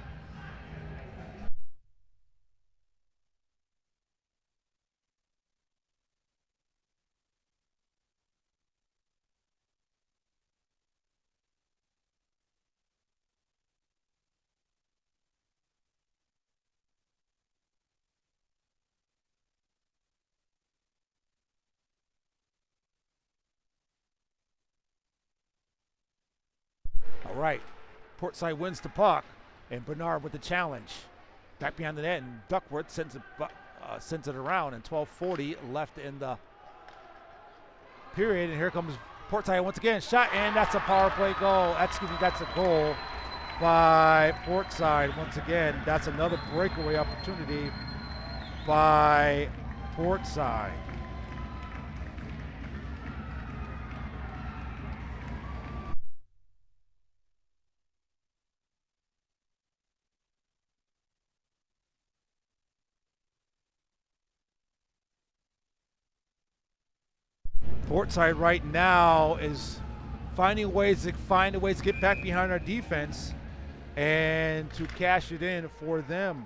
All right, Portside wins the puck, and Bernard with the challenge. Back behind the net, and Duckworth sends it around, and 12:40 left in the period, and here comes Portside once again. Shot, and that's a power play goal. That's a goal by Portside once again. That's another breakaway opportunity by Portside. Portside right now is finding ways to get back behind our defense and to cash it in for them.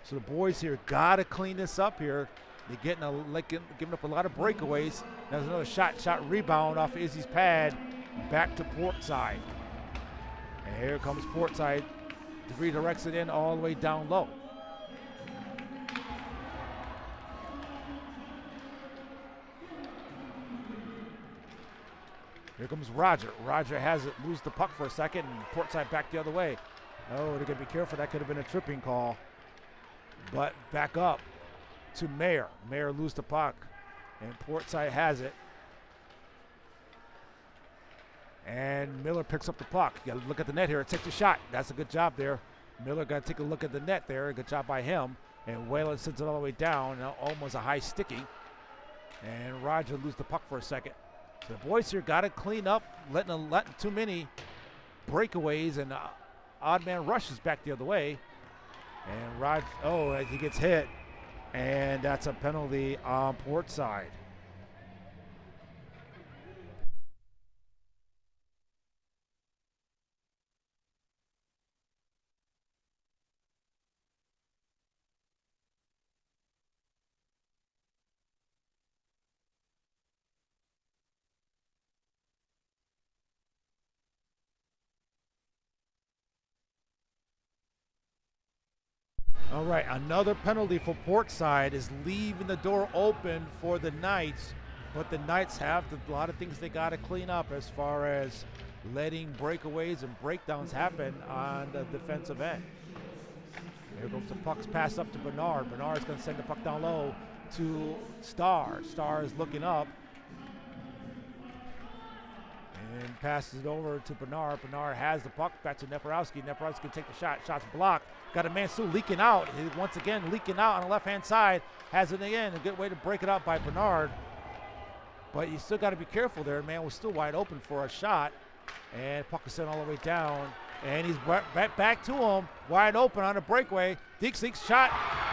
So the boys here got to clean this up here. They're giving up a lot of breakaways. There's another shot rebound off Izzy's pad, back to Portside. And here comes Portside. Redirects it in all the way down low. Here comes Roger. Roger has it, moves the puck for a second, and Portside back the other way. Oh, they're going to be careful. That could have been a tripping call. But back up to Mayer. Mayer loses the puck, and Portside has it. And Miller picks up the puck. You got to look at the net here. Take the shot. That's a good job there. Miller got to take a look at the net there. Good job by him. And Whalen sends it all the way down. Now almost a high sticky. And Roger loses the puck for a second. So the boys here got to clean up, letting too many breakaways and odd man rushes back the other way. And Roger, he gets hit, and that's a penalty on Portside. All right, another penalty for Portside is leaving the door open for the Knights, but the Knights have a lot of things they got to clean up as far as letting breakaways and breakdowns happen on the defensive end. Here goes the puck's pass up to Bernard. Bernard's going to send the puck down low to Starr. Starr is looking up and passes it over to Bernard. Bernard has the puck back to Neporowski. Neporowski can take the shot. Shot's blocked. Got a man still leaking out. He, once again, leaking out on the left-hand side. Has it again. A good way to break it up by Bernard. But you still got to be careful there. Man was still wide open for a shot. And puck is sent all the way down. And he's back to him. Wide open on a breakaway. Dixie's shot.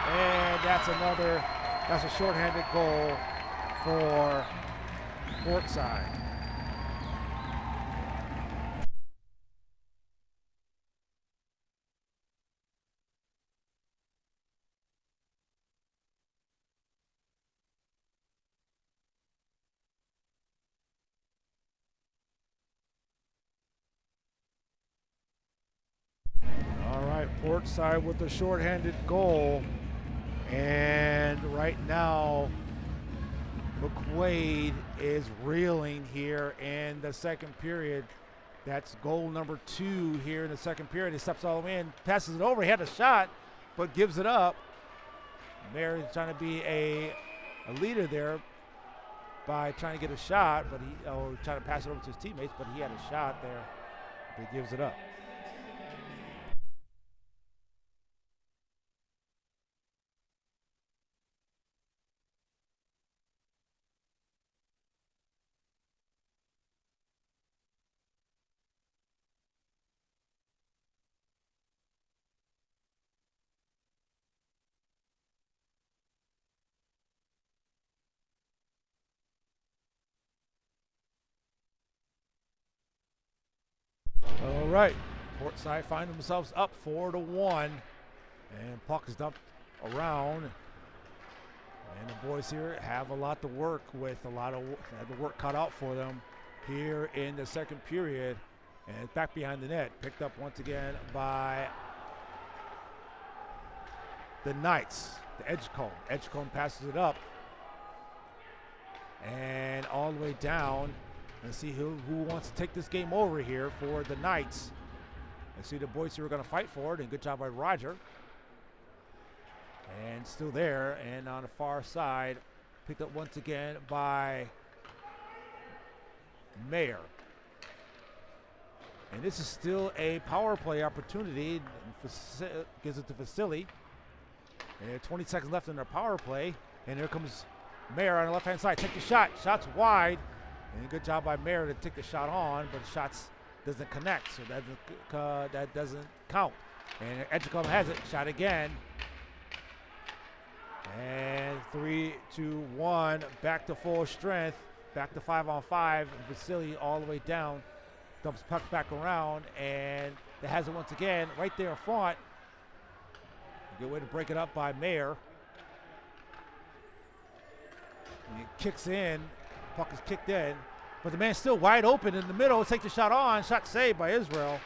And that's a shorthanded goal for Portside. Portside with a shorthanded goal, and right now McQuaid is reeling here in the second period. That's goal number 2 here in the second period. He steps all the way in, passes it over. He had a shot, but gives it up. Mayer is trying to be a leader there by trying to get a shot, but trying to pass it over to his teammates, but he had a shot there, but he gives it up. right, Portside find themselves up 4-1, and puck is dumped around. And the boys here have a lot to work with, have the work cut out for them here in the second period. And back behind the net, picked up once again by the Knights, the Edgecombe. Edgecombe passes it up and all the way down. Let's see who wants to take this game over here for the Knights. I see the boys who are going to fight for it, and good job by Roger. And still there, and on the far side, picked up once again by Mayer. And this is still a power play opportunity. Gives it to Vasily. And 20 seconds left in their power play. And here comes Mayer on the left-hand side. Take the shot. Shot's wide. And good job by Mayer to take the shot on, but the shot doesn't connect, so that doesn't count. And Edgecombe has it. Shot again. And 3-2-1. Back to full strength. Back to 5-on-5. Vasily all the way down. Dumps puck back around, and it has it once again right there in front. A good way to break it up by Mayer. And he kicks in. Puck is kicked in, but the man's still wide open in the middle. Take the shot on. Shot saved by Israel.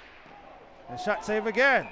And shot save again.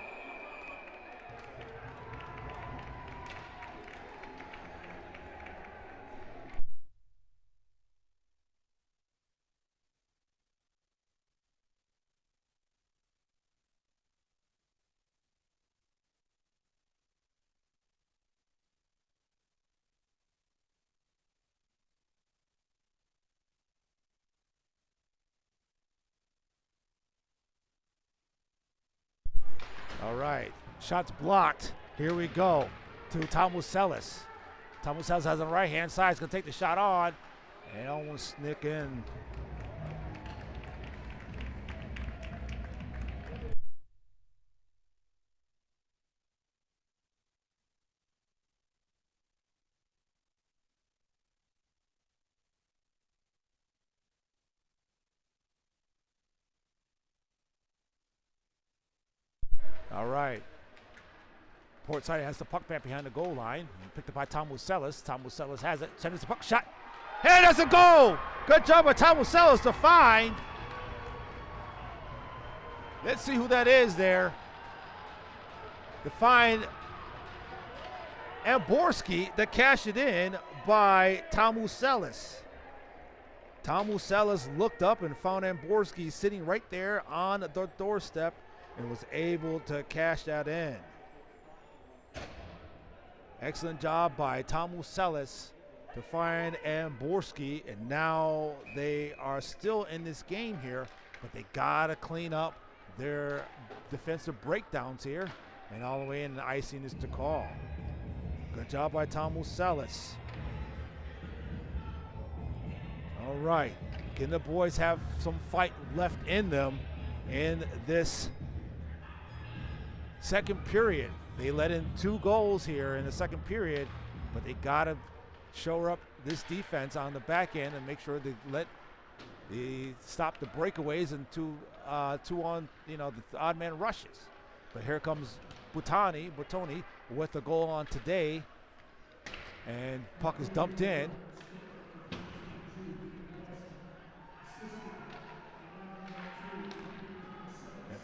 All right, shots blocked. Here we go to Tom Muselis. Tom Muselis has on the right-hand side. He's going to take the shot on and almost sneak in. All right. Portside has the puck back behind the goal line. Picked up by Tom Muselis. Tom Muselis has it. Sends the puck. Shot. Hey, that's a goal! Good job by Tom Muselis to find. Let's see who that is there. To find Amborski to cash it in by Tom Muselis. Tom Muselis looked up and found Amborski sitting right there on the doorstep and was able to cash that in. Excellent job by Tom Muselis to find Amborski, and now they are still in this game here, but they gotta clean up their defensive breakdowns here, and all the way in, the icing is to call. Good job by Tom Muselis. All right, can the boys have some fight left in them in this second period? They let in 2 goals here in the second period, but they gotta shore up this defense on the back end and make sure they stop the breakaways and two on, the odd man rushes. But here comes Bottoni with the goal on today, and puck is dumped in.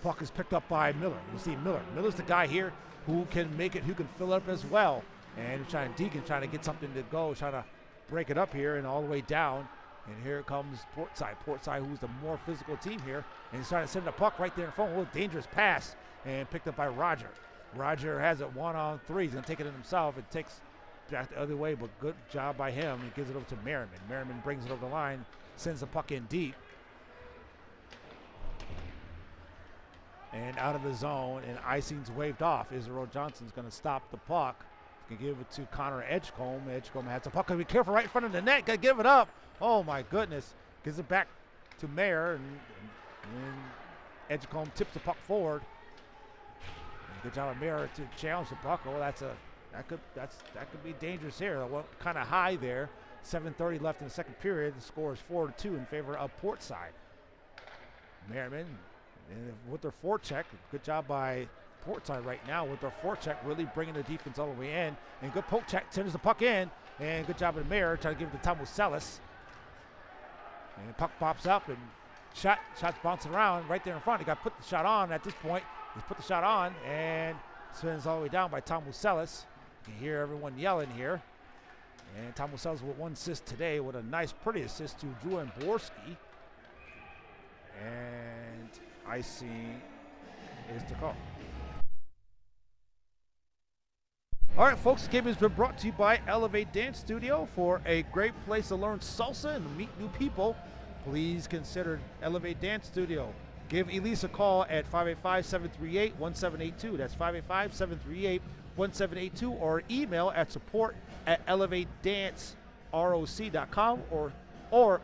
Puck is picked up by Miller. You see Miller. Miller's the guy here who can make it, who can fill it up as well. And Deacon trying to get something to go, trying to break it up here and all the way down. And here comes Portside. Portside, who's the more physical team here. And he's trying to send the puck right there in front. A dangerous pass. And picked up by Roger. Roger has it 1-on-3. He's going to take it in himself. It takes back the other way, but good job by him. He gives it over to Merriman. Merriman brings it over the line, sends the puck in deep. And out of the zone, and icing's waved off. Israel Johnson's going to stop the puck. He's going to give it to Connor Edgecombe. Edgecombe has the puck. Be careful right in front of the net. Got to give it up. Oh, my goodness. Gives it back to Mayer, and Edgecombe tips the puck forward. And good job of Mayer to challenge the puck. Oh, that could be dangerous here. Kind of high there. 7:30 left in the second period. The score is 4-2 in favor of Portside. Merriman And with their forecheck, good job by Portside right now with their forecheck, really bringing the defense all the way in. And good poke check, sends the puck in. And good job of the Mayor, trying to give it to Tamuselis. And puck pops up and shots bouncing around right there in front. He got to put the shot on at this point. He's put the shot on and spins all the way down by Tamuselis. You can hear everyone yelling here. And Tamuselis with 1 assist today with a nice, pretty assist to Drew Borski. And icing is to call. All right, folks, the game has been brought to you by Elevate Dance Studio. For a great place to learn salsa and meet new people, please consider Elevate Dance Studio. Give Elise a call at 585-738-1782. That's 585-738-1782, or email at support@elevatedanceroc.com or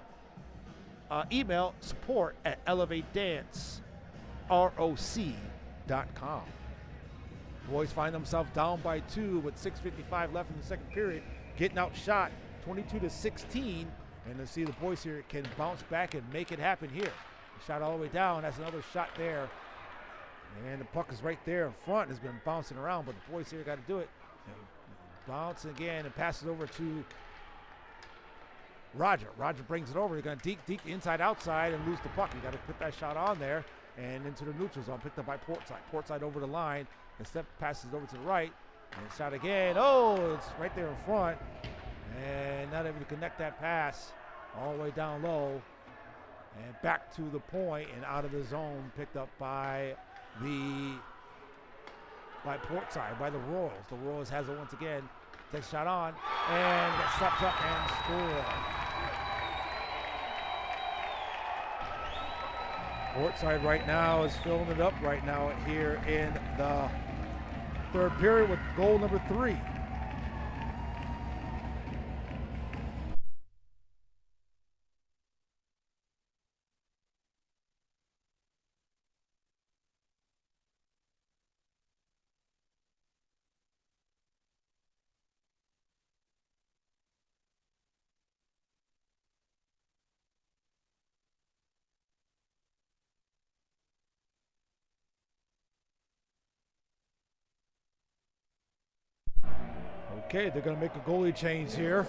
email support@elevatedanceroc.com. Boys find themselves down by 2 with 6:55 left in the second period, getting outshot 22-16, and to see the boys here can bounce back and make it happen here. Shot all the way down. That's another shot there, and the puck is right there in front. Has been bouncing around, but the boys here got to do it. And bounce again and passes over to Roger. Roger brings it over. They're going to deke inside outside and lose the puck. You got to put that shot on there and into the neutral zone, picked up by Portside. Portside over the line. Instead passes over to the right, and shot again. Oh, it's right there in front, and not able to connect that pass all the way down low, and back to the point and out of the zone, picked up by Portside, by the Royals. The Royals has it once again. Takes a shot on, and steps up and scores. Portside right now is filling it up right now here in the third period with goal number 3. Okay, they're going to make a goalie change here.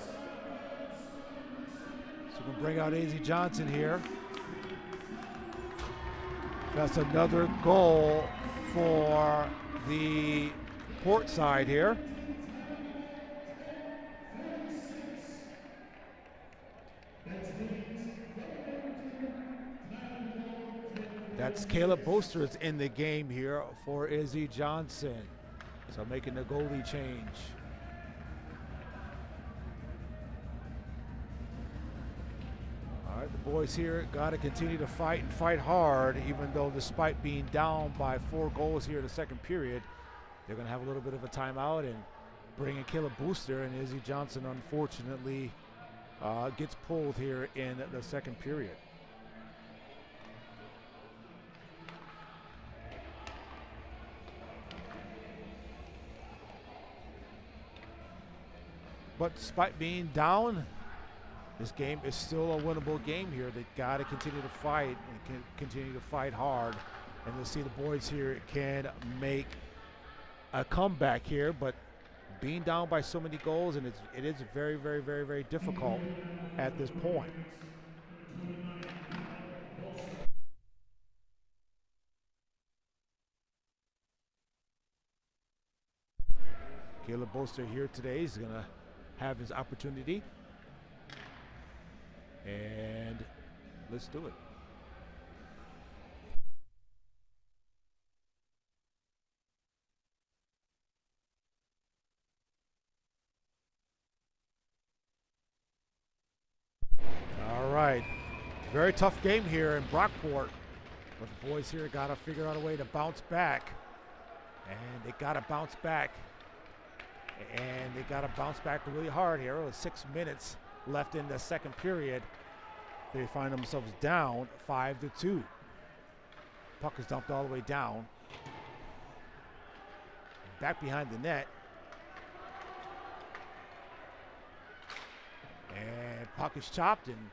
So we'll bring out AZ Johnson here. That's another goal for the Portside here. That's Caleb Boosters in the game here for Izzy Johnson. So making the goalie change. All right, the boys here got to continue to fight and fight hard, even though despite being down by 4 goals here in the second period, they're going to have a little bit of a timeout and bring in Caleb Booster, and Izzy Johnson unfortunately gets pulled here in the second period. But despite being down, this game is still a winnable game here. They got to continue to fight and continue to fight hard. And to see the boys here can make a comeback here, but being down by so many goals, and it is very, very, very, very difficult at this point. Caleb Bolster here today is going to have his opportunity, and let's do it. All right, very tough game here in Brockport, but the boys here got to figure out a way to bounce back, and they got to bounce back. And they got to bounce back really hard here. With 6 minutes left in the second period, they find themselves down 5-2. Puck is dumped all the way down. Back behind the net. And puck is chopped, and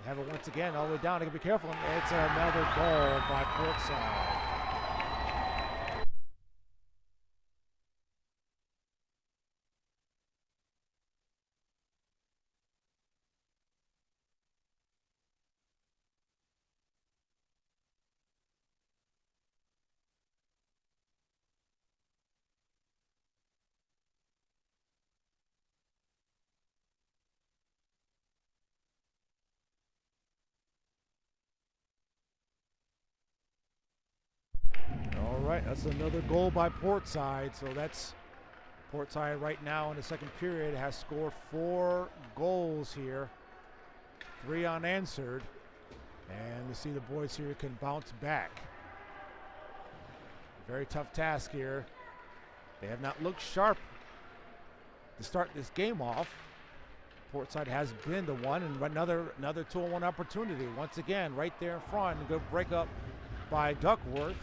Have it once again all the way down. They can be careful. It's another goal by Portside. All right, that's another goal by Portside. So that's Portside right now in the second period has scored 4 goals here, 3 unanswered. And we see the boys here can bounce back. Very tough task here. They have not looked sharp to start this game off. Portside has been the one, and another 2-on-1 opportunity. Once again, right there in front, a good break up by Duckworth.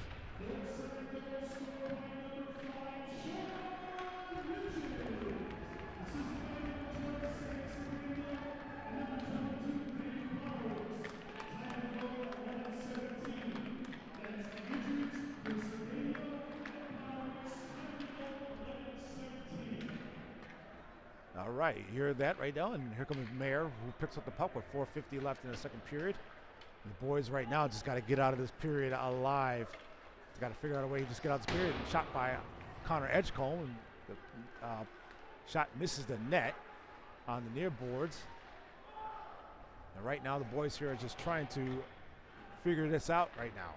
All right, you hear that right now, and here comes Mayer, who picks up the puck with 4:50 left in the second period. And the boys right now just got to get out of this period alive. They got to figure out a way to just get out of this period. Shot by Connor Edgecombe, and the shot misses the net on the near boards. And right now, the boys here are just trying to figure this out right now.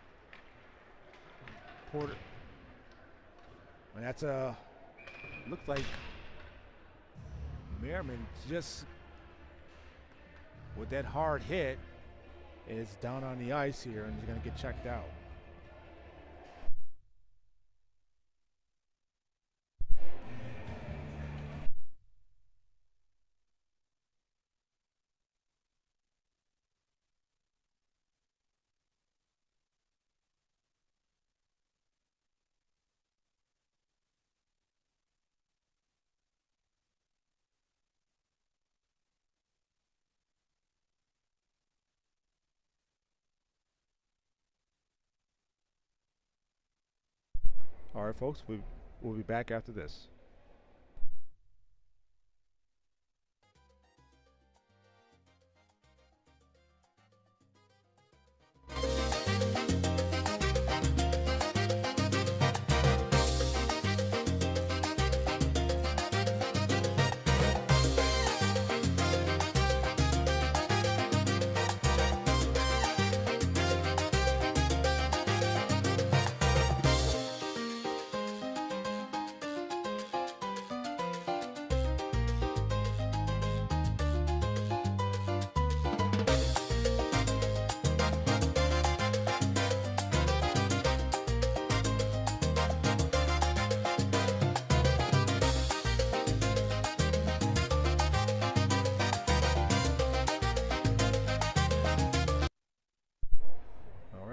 Porter, and that's looked like Merriman just with that hard hit is down on the ice here, and he's going to get checked out. All right, folks, we'll be back after this.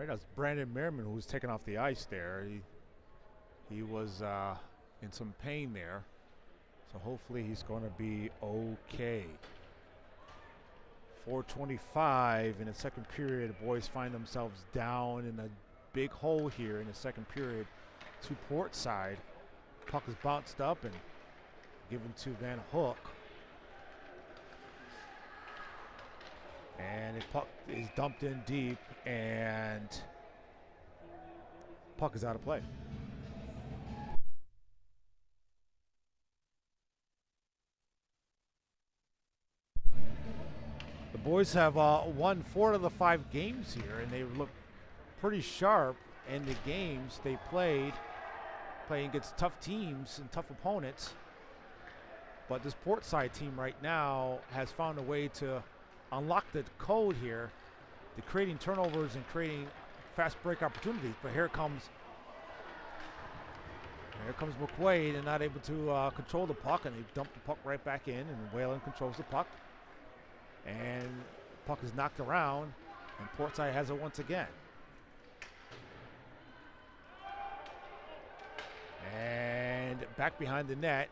That's Brandon Merriman, who was taken off the ice there. He was in some pain there, so hopefully he's going to be okay. 4:25 in the second period. The boys find themselves down in a big hole here in the second period to Portside. Puck is bounced up and given to Van Hook. And the puck is dumped in deep, and puck is out of play. The boys have won 4 of the 5 games here, and they look pretty sharp in the games they playing against tough teams and tough opponents. But this Portside team right now has found a way to unlock the code here to creating turnovers and creating fast break opportunities. But here comes McQuaid, and not able to control the puck, and they dump the puck right back in, and Whalen controls the puck, and puck is knocked around, and Portside has it once again. And back behind the net,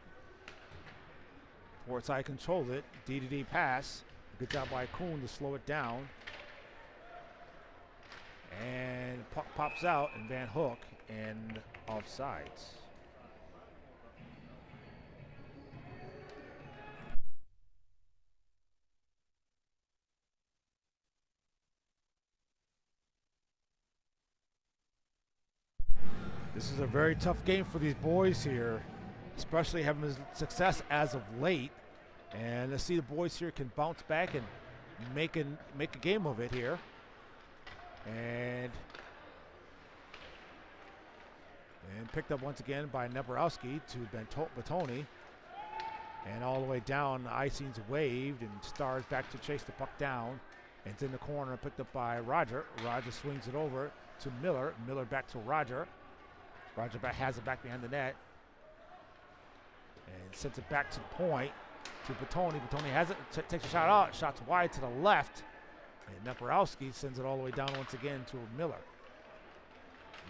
Portside controlled it, D-to-D pass. Good job by Kuhn to slow it down. And puck pops out, and Van Hook and offsides. This is a very tough game for these boys here, especially having success as of late. And let's see the boys here can bounce back and make a game of it here. And picked up once again by Neborowski to Batoni. And all the way down, icing's waved, and Stars back to chase the puck down. And it's in the corner, picked up by Roger. Roger swings it over to Miller. Miller back to Roger. Roger has it back behind the net. And sends it back to the point to Batoni. Batoni has it, takes a shot out. Shot's wide to the left. And Neborowski sends it all the way down once again to Miller.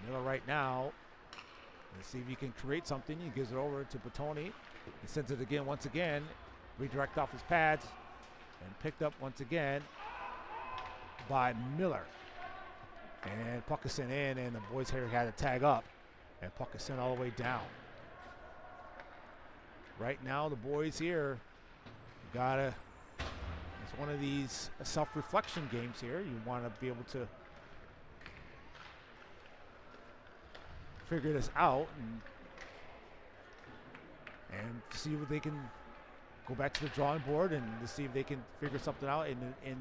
Miller right now, let's see if he can create something. He gives it over to Batoni. He sends it again once again. Redirect off his pads. And picked up once again by Miller. And puck is sent in, and the boys here had to tag up. And puck is sent all the way down. Right now, the boys here gotta, it's one of these self-reflection games here. You want to be able to figure this out and see if they can go back to the drawing board and to see if they can figure something out in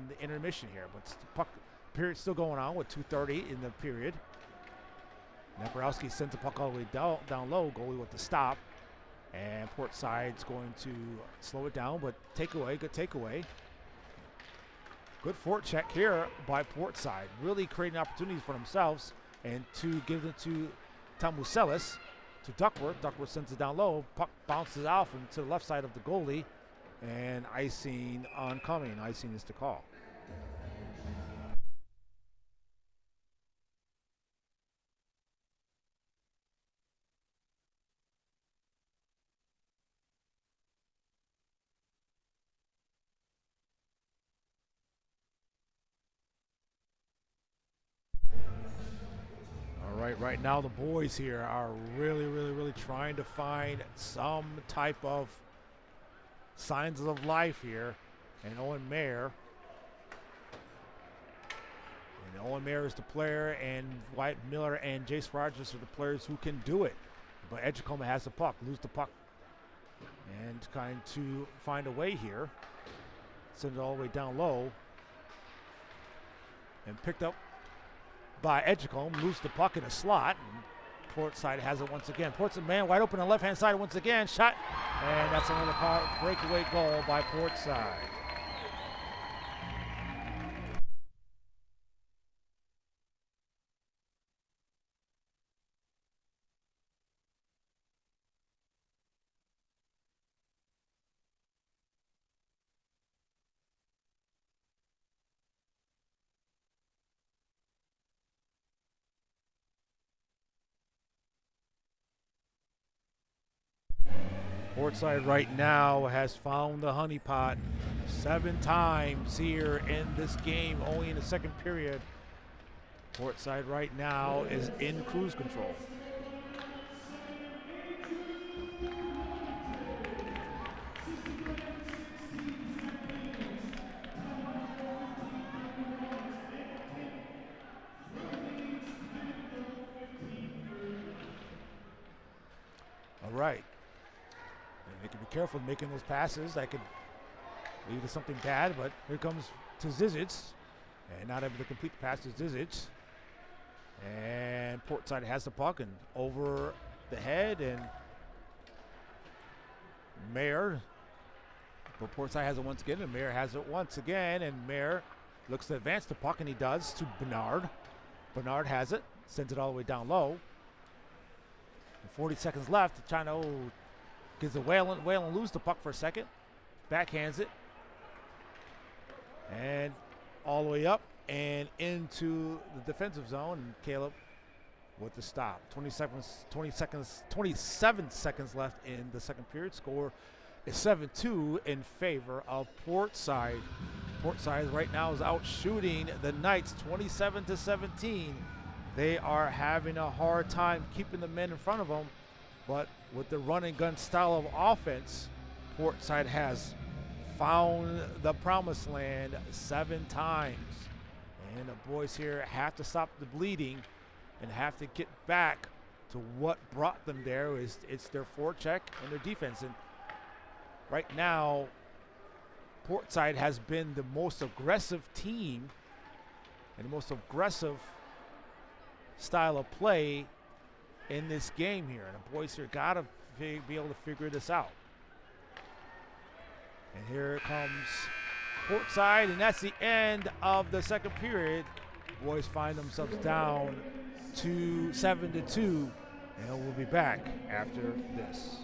the intermission here. But the puck period's still going on with 2:30 in the period. Neborowski sends the puck all the way down low. Goalie with the stop. And Portside's going to slow it down, but takeaway, good takeaway. Good forecheck here by Portside. Really creating opportunities for themselves and to give them to Tamuselis, to Duckworth. Duckworth sends it down low. Puck bounces off and to the left side of the goalie. And icing oncoming. Icing is the call. Right now the boys here are really trying to find some type of signs of life here. And Owen Mayer is the player, and Wyatt Miller and Jace Rogers are the players who can do it. But Edgecombe has the puck, lose the puck, and trying to find a way here. Send it all the way down low. And picked up by Edgecombe, lose the puck in a slot. And Portside has it once again. Portside man wide open on the left-hand side once again. Shot, and that's another breakaway goal by Portside. Portside right now has found the honeypot 7 times here in this game, only in the second period. Portside right now is in cruise control. All right. They can be careful making those passes. That could lead to something bad, but here comes to Zizic, and not able to complete the pass to Zizic. And Portside has the puck and over the head, and Mayer, but Portside has it once again, and Mayer has it once again, and Mayer looks to advance the puck, and he does to Bernard. Bernard has it, sends it all the way down low. And 40 seconds left, trying to gives the Whalen lose the puck for a second. Backhands it. And all the way up and into the defensive zone. And Caleb with the stop. 27 seconds left in the second period. Score is 7-2 in favor of Portside. Portside right now is out shooting the Knights 27-17. They are having a hard time keeping the men in front of them, but with the run and gun style of offense, Portside has found the promised land 7 times. And the boys here have to stop the bleeding and have to get back to what brought them there. It's their forecheck and their defense. And right now, Portside has been the most aggressive team and the most aggressive style of play in this game here. And the boys here gotta be able to figure this out. And here comes Portside, and that's the end of the second period. Boys find themselves down to 7-2, and we'll be back after this.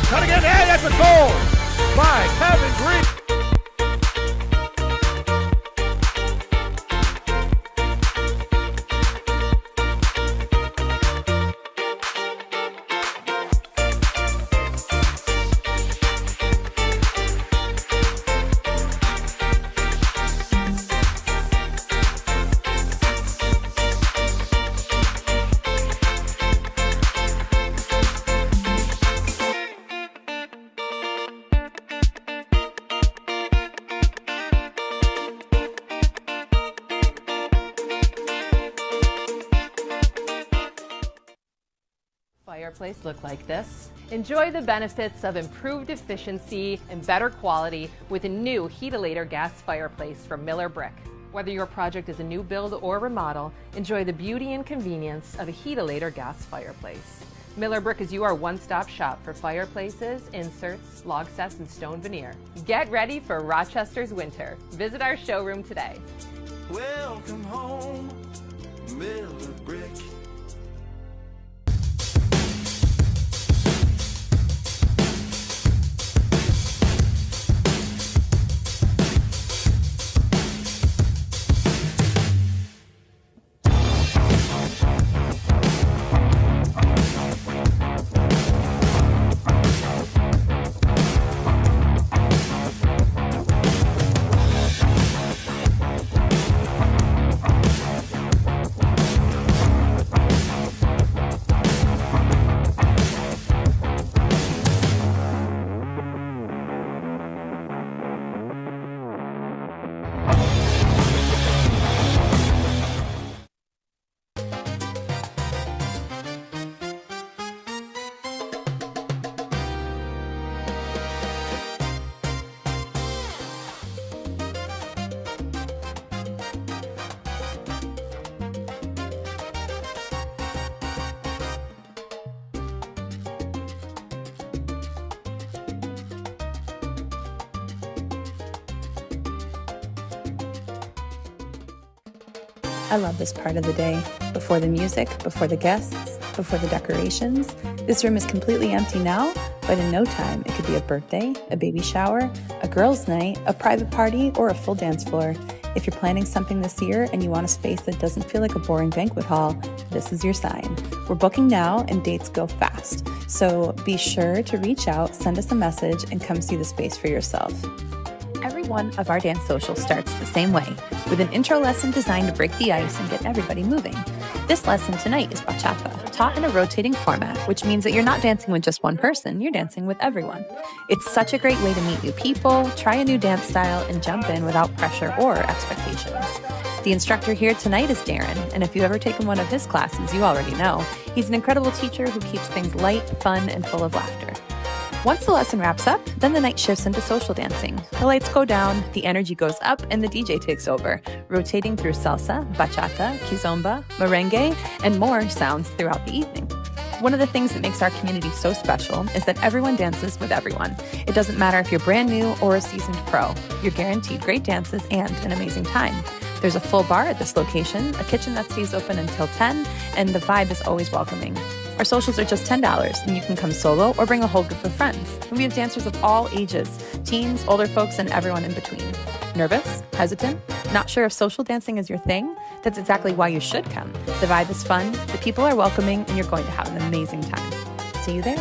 Cut again, and that's a goal by Kevin Green. Fireplace look like this. Enjoy the benefits of improved efficiency and better quality with a new Heatilator gas fireplace from Miller Brick. Whether your project is a new build or remodel, enjoy the beauty and convenience of a Heatilator gas fireplace. Miller Brick is your one-stop shop for fireplaces, inserts, log sets, and stone veneer. Get ready for Rochester's winter. Visit our showroom today. Welcome home, Miller Brick. I love this part of the day. Before the music, before the guests, before the decorations. This room is completely empty now, but in no time, it could be a birthday, a baby shower, a girls' night, a private party, or a full dance floor. If you're planning something this year and you want a space that doesn't feel like a boring banquet hall, this is your sign. We're booking now and dates go fast. So be sure to reach out, send us a message, and come see the space for yourself. Every one of our dance socials starts the same way, with an intro lesson designed to break the ice and get everybody moving. This lesson tonight is bachata, taught in a rotating format, which means that you're not dancing with just one person, you're dancing with everyone. It's such a great way to meet new people, try a new dance style, and jump in without pressure or expectations. The instructor here tonight is Darren, and if you've ever taken one of his classes, you already know. He's an incredible teacher who keeps things light, fun, and full of laughter. Once the lesson wraps up, then the night shifts into social dancing. The lights go down, the energy goes up, and the DJ takes over, rotating through salsa, bachata, kizomba, merengue, and more sounds throughout the evening. One of the things that makes our community so special is that everyone dances with everyone. It doesn't matter if you're brand new or a seasoned pro. You're guaranteed great dances and an amazing time. There's a full bar at this location, a kitchen that stays open until 10, and the vibe is always welcoming. Our socials are just $10, and you can come solo or bring a whole group of friends. And we have dancers of all ages, teens, older folks, and everyone in between. Nervous? Hesitant? Not sure if social dancing is your thing? That's exactly why you should come. The vibe is fun, the people are welcoming, and you're going to have an amazing time. See you there.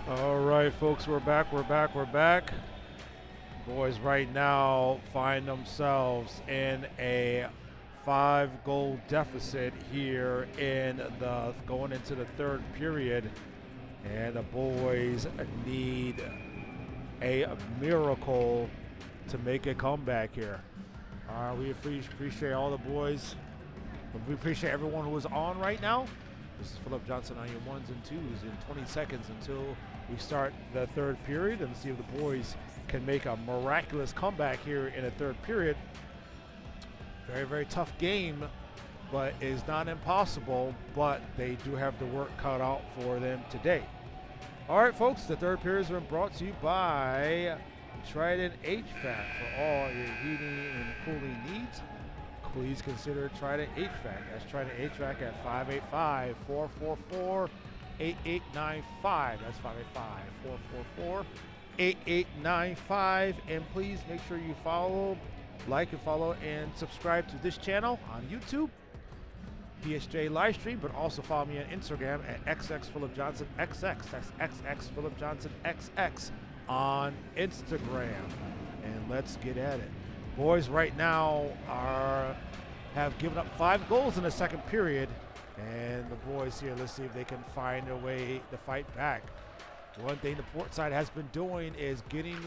All right, folks, we're back. Boys right now find themselves in a 5-goal deficit here going into the third period, and the boys need a miracle to make a comeback here. We appreciate all the boys. We appreciate everyone who is on right now. This is Philip Johnson on your ones and twos in 20 seconds until we start the third period, and see if the boys can make a miraculous comeback here in the third period. Very, very tough game, but is not impossible, but they do have the work cut out for them today. All right, folks, the third period has been brought to you by Trident HVAC for all your heating and cooling needs. Please consider Trident HVAC. That's Trident HVAC at 585-444-8895. That's 585-444-8895. And please make sure you like and follow and subscribe to this channel on YouTube, PSJ live stream, but also follow me on Instagram at XXPhilipJohnsonXX. That's XXPhilipJohnsonXX on Instagram. And let's get at it. Boys right now have given up 5 goals in the second period, and the boys here, let's see if they can find a way to fight back. One thing the Portside has been doing is getting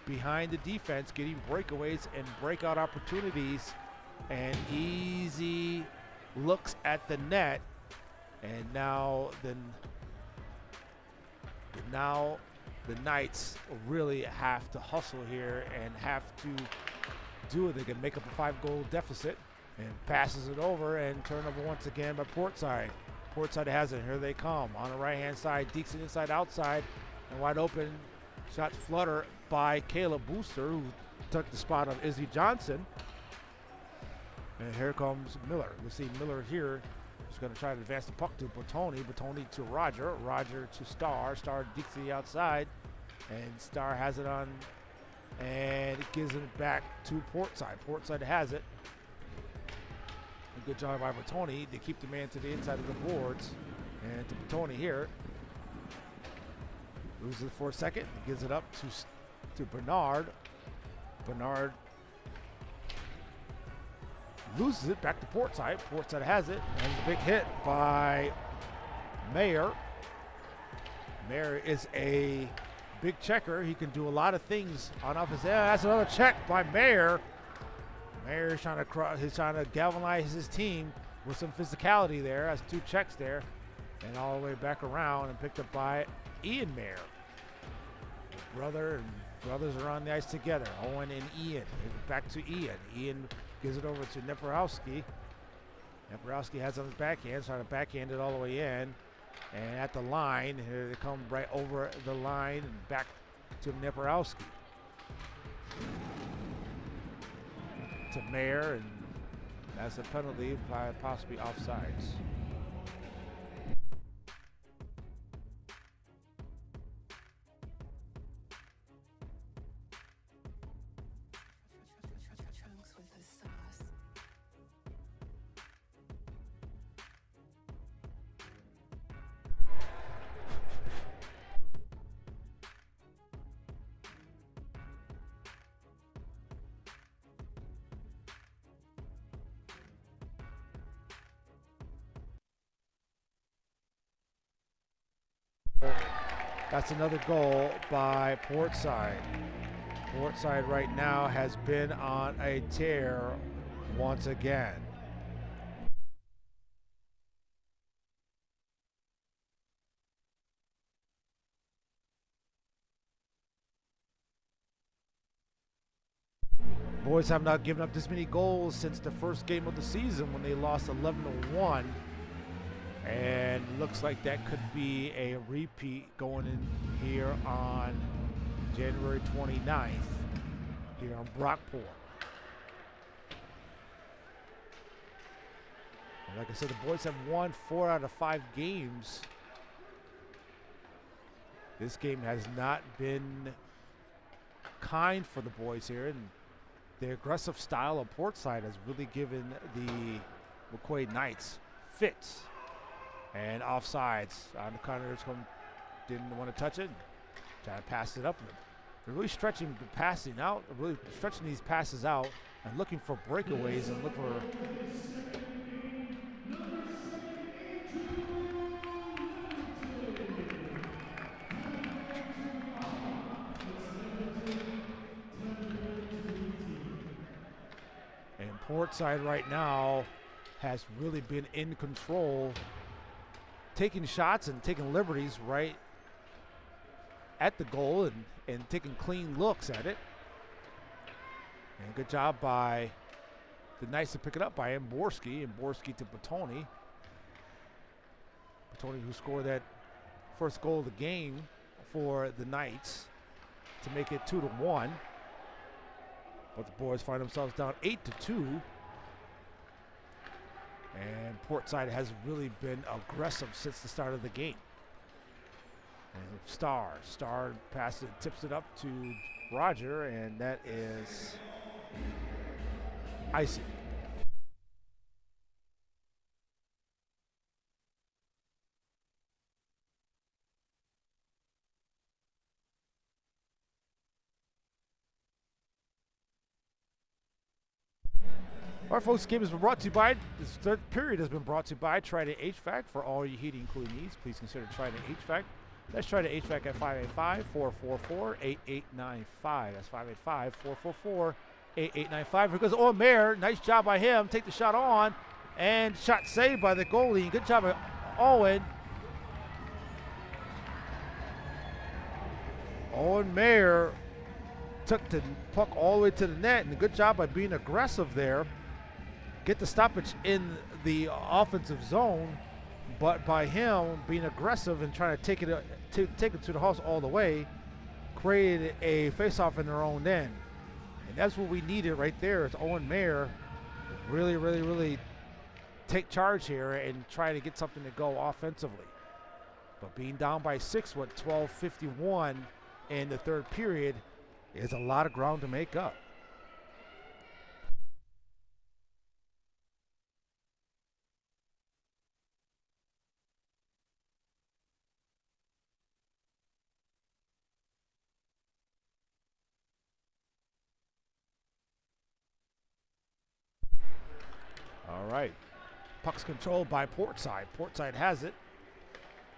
behind the defense, getting breakaways and breakout opportunities and easy looks at the net. And now the Knights really have to hustle here and have to do it. They can make up a 5-goal deficit, and passes it over, and turnover once again by Portside. Portside has it. Here they come on the right-hand side. Deeks it inside, outside, and wide open. Shot flutter by Caleb Booster, who took the spot of Izzy Johnson. And here comes Miller. We see Miller here. He's going to try to advance the puck to Bertoni. Bertoni to Roger. Roger to Star. Star deeks it outside, and Star has it on, and it gives it back to Portside. Portside has it. A good job by Bertoni to keep the man to the inside of the boards. And to Bertoni here. Loses it for a second. Gives it up to Bernard. Bernard loses it back to Portside. Portside has it. And a big hit by Mayer. Mayer is a big checker. He can do a lot of things on offense. Yeah, that's another check by Mayer. Mayer is trying to galvanize his team with some physicality there. Has 2 checks there, and all the way back around and picked up by Ian Mayer. Brothers are on the ice together. Owen and Ian. Back to Ian. Ian gives it over to Neporowski. Neporowski has it on his backhand, trying to backhand it all the way in. And at the line, here they come right over the line and back to Neporowski. To Mayer, and that's a penalty by possibly offsides. That's another goal by Portside. Portside right now has been on a tear once again. Boys have not given up this many goals since the first game of the season when they lost 11-1. And looks like that could be a repeat going in here on January 29th here on Brockport. And like I said, the boys have won 4 out of 5 games. This game has not been kind for the boys here, and the aggressive style of Portside has really given the McQ Knights fits. And offsides on the corner. It's going didn't want to touch it. Trying to pass it up. They're really stretching the passing out, really stretching these passes out and looking for breakaways and look for. And Portside right now has really been in control, taking shots and taking liberties right at the goal and taking clean looks at it. And good job by the Knights to pick it up by Borski, and Borski to Batoni. Batoni, who scored that first goal of the game for the Knights to make it 2-1. But the boys find themselves down 8-2. And Portside has really been aggressive since the start of the game. And Star passes it, tips it up to Roger, and that is icing. All right, folks, this game has been brought to you by, this third period has been brought to you by Trident HVAC. For all your heating and cooling needs, please consider Trident HVAC. Let's try to HVAC at 585-444-8895. That's 585-444-8895. Here goes Owen Mayer. Nice job by him. Take the shot on. And shot saved by the goalie. Good job by Owen. Owen Mayer took the puck all the way to the net. And a good job by being aggressive there. Get the stoppage in the offensive zone. But by him being aggressive and trying to take it to the house all the way, created a face-off in their own end. And that's what we needed right there. Is Owen Mayer really take charge here and try to get something to go offensively. But being down by 6 with 12:51 in the third period is a lot of ground to make up. All right, puck's controlled by Portside. Portside has it.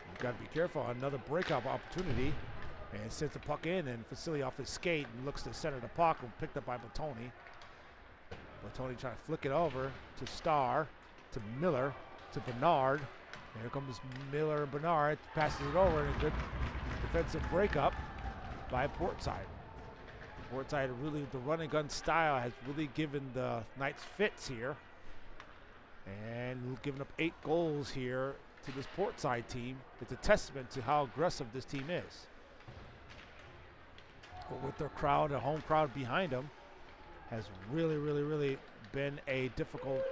You've got to be careful. Another breakout opportunity, and sends the puck in, and Vasily off his skate and looks to center the puck, and picked up by Batoni. Batoni trying to flick it over to Star, to Miller, to Bernard. Here comes Miller and Bernard, passes it over, and a good defensive breakup by Portside. Portside really, the run and gun style has really given the Knights fits here. And giving up 8 goals here to this Portside team. It's a testament to how aggressive this team is. But with their crowd, a home crowd behind them, has really been a difficult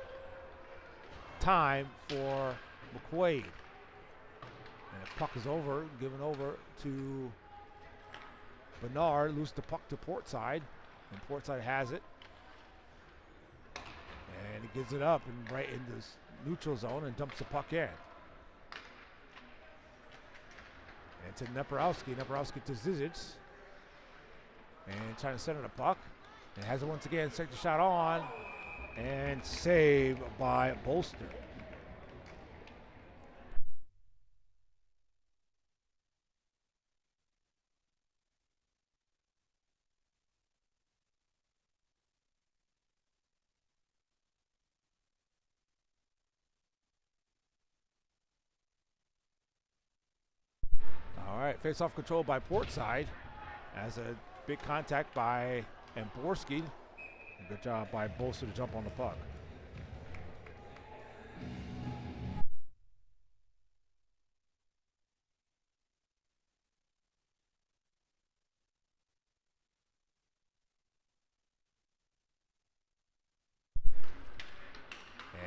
time for McQuaid. And the puck is over, given over to Bernard, loose the puck to Portside, and Portside has it. And he gives it up and right in this neutral zone and dumps the puck in. And to Neporowski. Neporowski to Zizic. And trying to center the puck. And has it once again. Take the shot on. And saved by Bolster. All right, face-off control by Portside as a big contact by Borski. Good job by Bolster to jump on the puck.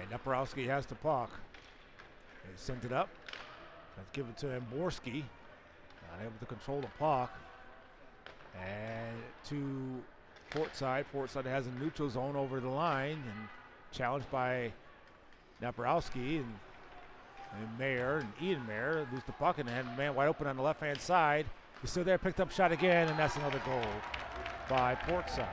And Neporowski has the puck. He sent it up. Let's give it to Borski. Not able to control the puck. And to Portside. Portside has a neutral zone over the line and challenged by Neporowski. And And Mayer and Ian Mayer lose the puck and had a man wide open on the left-hand side. He's still there, picked up shot again, and that's another goal by Portside.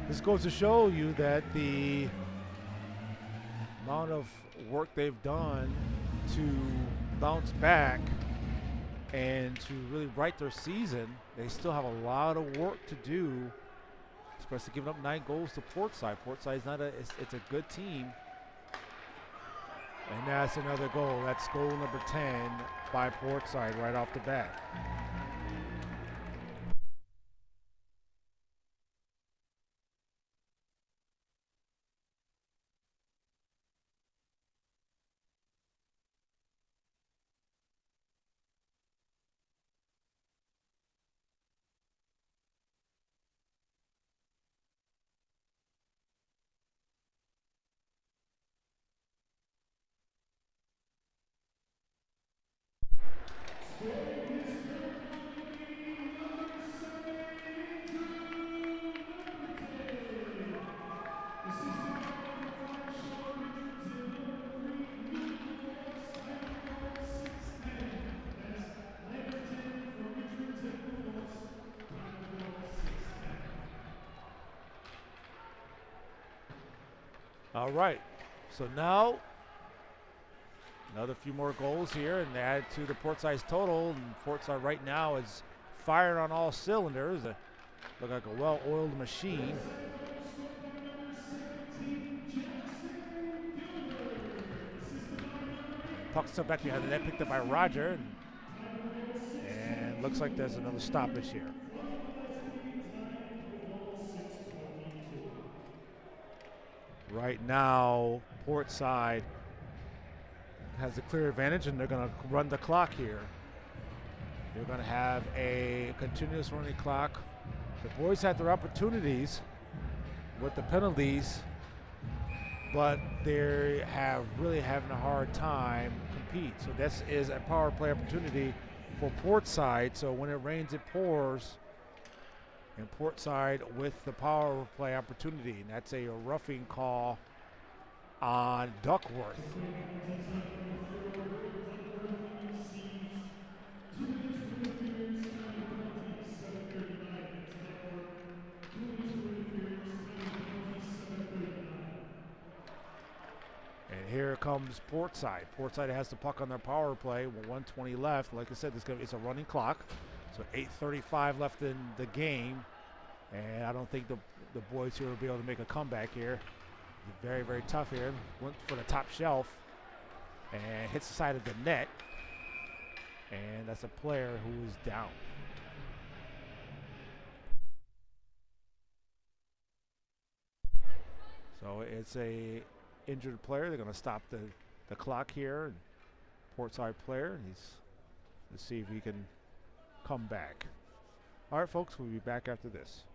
This goes to show you that the amount of work they've done to bounce back and to really right their season, they still have a lot of work to do, especially giving up 9 goals to Portside. Portside's not it's a good team. And that's another goal. That's goal number 10 by Portside right off the bat. All right, so now another few more goals here and add to the Portside's total. And Portside right now is firing on all cylinders. Look like a well-oiled machine. Puck still back behind the net, picked up by Roger. And looks like there's another stoppage here. Right now, Portside has a clear advantage, and they're going to run the clock here. They're going to have a continuous running clock. The boys had their opportunities with the penalties, but they have really having a hard time compete. So this is a power play opportunity for Portside. So when it rains, it pours. And Portside with the power play opportunity, and that's a roughing call on Duckworth. And here comes Portside. Portside has the puck on their power play with 1:20 left. Like I said, it's a running clock. So 8:35 left in the game. And I don't think the boys here will be able to make a comeback here. Very, very tough here. Went for the top shelf and hits the side of the net. And that's a player who is down. So it's a injured player. They're going to stop the clock here. And Portside player. Let's see if he can come back. All right, folks, we'll be back after this.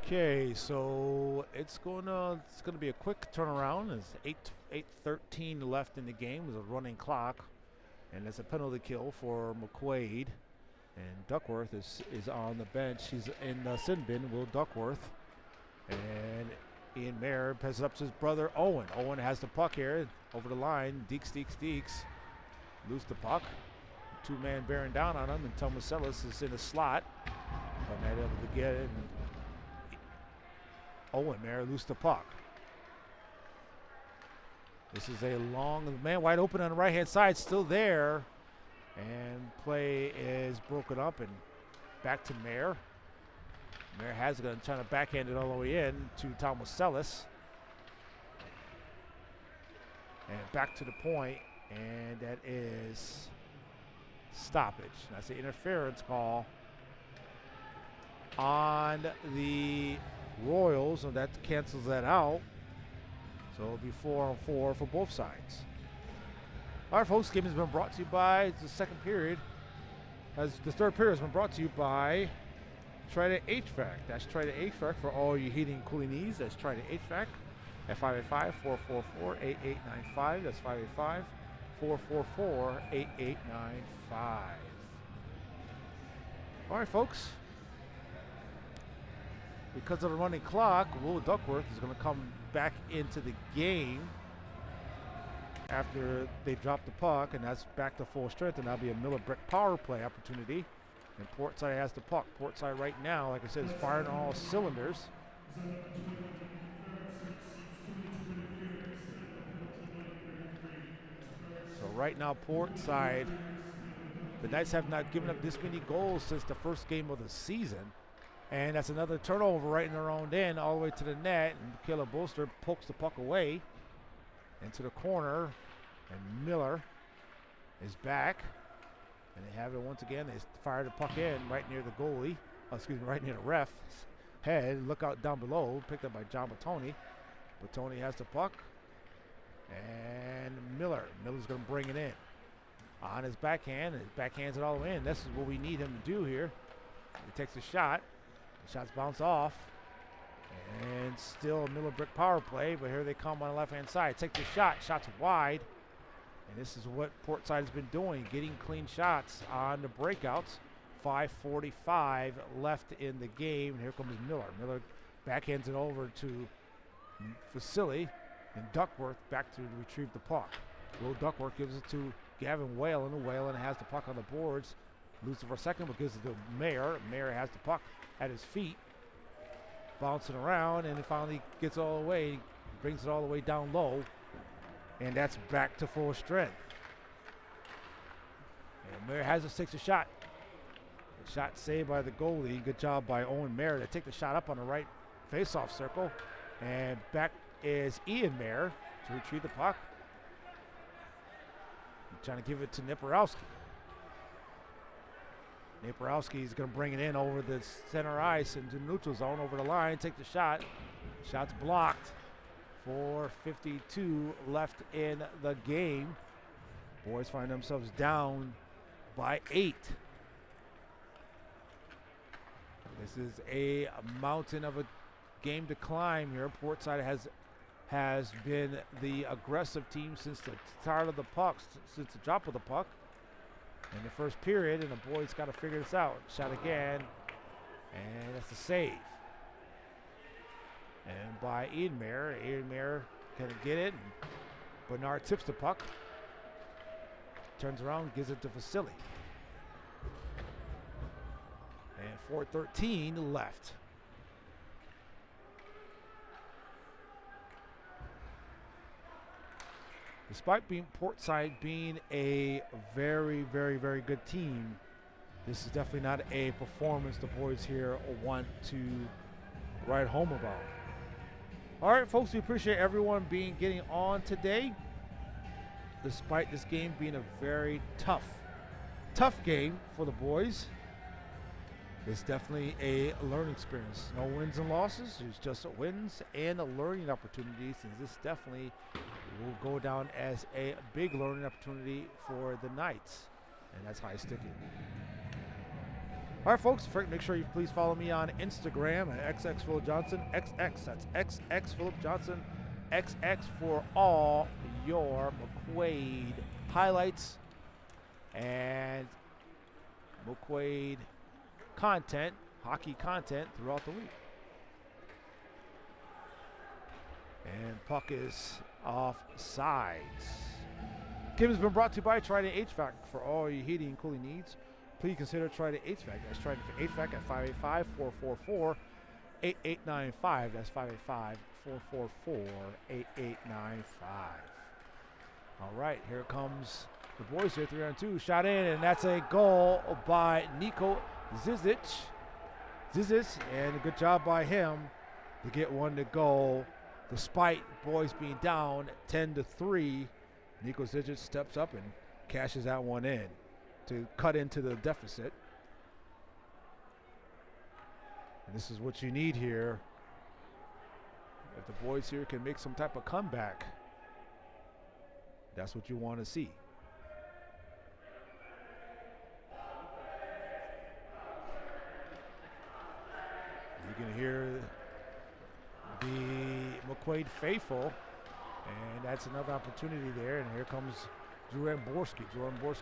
Okay, so it's gonna be a quick turnaround. There's 8:13 left in the game. There's a running clock, and it's a penalty kill for McQuaid. And Duckworth is on the bench. He's in the sin bin, Will Duckworth. And Ian Mayer passes up to his brother Owen. Owen has the puck here over the line. Deeks. Lose the puck. 2-man bearing down on him, and Tomasellis is in a slot. But not able to get it. And Owen there, loose the puck. This is a long man wide open on the right-hand side, still there. And play is broken up and back to Mayer. Mayer has it, trying to backhand it all the way in to Tomasellis. And back to the point, and that is stoppage. That's the interference call on the Royals, and that cancels that out. So it'll be 4-on-4 for both sides. All right, folks, game has been brought to you by the second period. The third period has been brought to you by Trident HVAC. That's Trident HVAC for all your heating and cooling needs. That's Trident HVAC at 585-444-8895. That's 585-444-8895. All right, folks. Because of the running clock, Will Duckworth is going to come back into the game after they drop the puck, and that's back to full strength, and that'll be a Miller Brick power play opportunity. And Portside has the puck. Portside right now, like I said, is firing all cylinders. So right now, Portside, the Knights have not given up this many goals since the first game of the season. And that's another turnover right in their own end, all the way to the net. And Caleb Bolster pokes the puck away into the corner. And Miller is back. And they have it once again. They fire the puck in right near the goalie. Oh, excuse me, right near the ref's head. Look out down below. Picked up by John Bottoni. Bottoni has the puck. And Miller's going to bring it in. On his backhand. And he backhands it all the way in. This is what we need him to do here. He takes a shot. The shots bounce off. And still a Miller Brick power play. But here they come on the left-hand side. Take the shot. Shot's wide. And this is what Portside has been doing. Getting clean shots on the breakouts. 5:45 left in the game. And here comes Miller. Miller backhands it over to Vasily. And Duckworth back to retrieve the puck. Will Duckworth gives it to Gavin Whalen. And Whalen has the puck on the boards. Loses it for a second, but gives it to Mayer. Mayer has the puck at his feet. Bouncing around, and it finally gets all the way. Brings it all the way down low. And that's back to full strength. And Mayer has takes a shot. The shot saved by the goalie. Good job by Owen Mayer to take the shot up on the right face-off circle. And back is Ian Mayer to retrieve the puck. Trying to give it to Niporowski. Niporowski is going to bring it in over the center ice into the neutral zone, over the line, take the shot. Shot's blocked. 4:52 left in the game. Boys find themselves down by 8. This is a mountain of a game to climb here. Portside has been the aggressive team since the start of the puck, since the drop of the puck in the first period, and the boys got to figure this out. Shot again, and that's a save. And by Ian Mayer. Ian Mayer can get it. Bernard tips the puck. Turns around, gives it to Vasily. And 4:13 left. Despite Portside being a very, very, very good team, this is definitely not a performance the boys here want to write home about. All right, folks, we appreciate everyone getting on today. Despite this game being a very tough game for the boys, it's definitely a learning experience. No wins and losses, it's just wins and learning opportunities, and this definitely will go down as a big learning opportunity for the Knights, and that's high sticking. All right, folks, make sure you please follow me on Instagram at xxphilipjohnson, XX, that's xxphilipjohnson, XX for all your McQuaid highlights and McQuaid content, hockey content throughout the week. And puck is off sides. Game has been brought to you by Trident HVAC for all your heating and cooling needs. Please consider Trident HVAC. That's Trident HVAC at 585-444-8895. That's 585-444-8895. All right, here comes The boys here 3-on-2, shot in, and that's a goal by Niko Zizic. And a good job by him to get one to go. Despite boys being down 10-3, Niko Zizic steps up and cashes that one in to cut into the deficit. And this is what you need here. If the boys here can make some type of comeback, that's what you want to see. You can hear the McQuaid faithful, and that's another opportunity there. And here comes Jordan Borski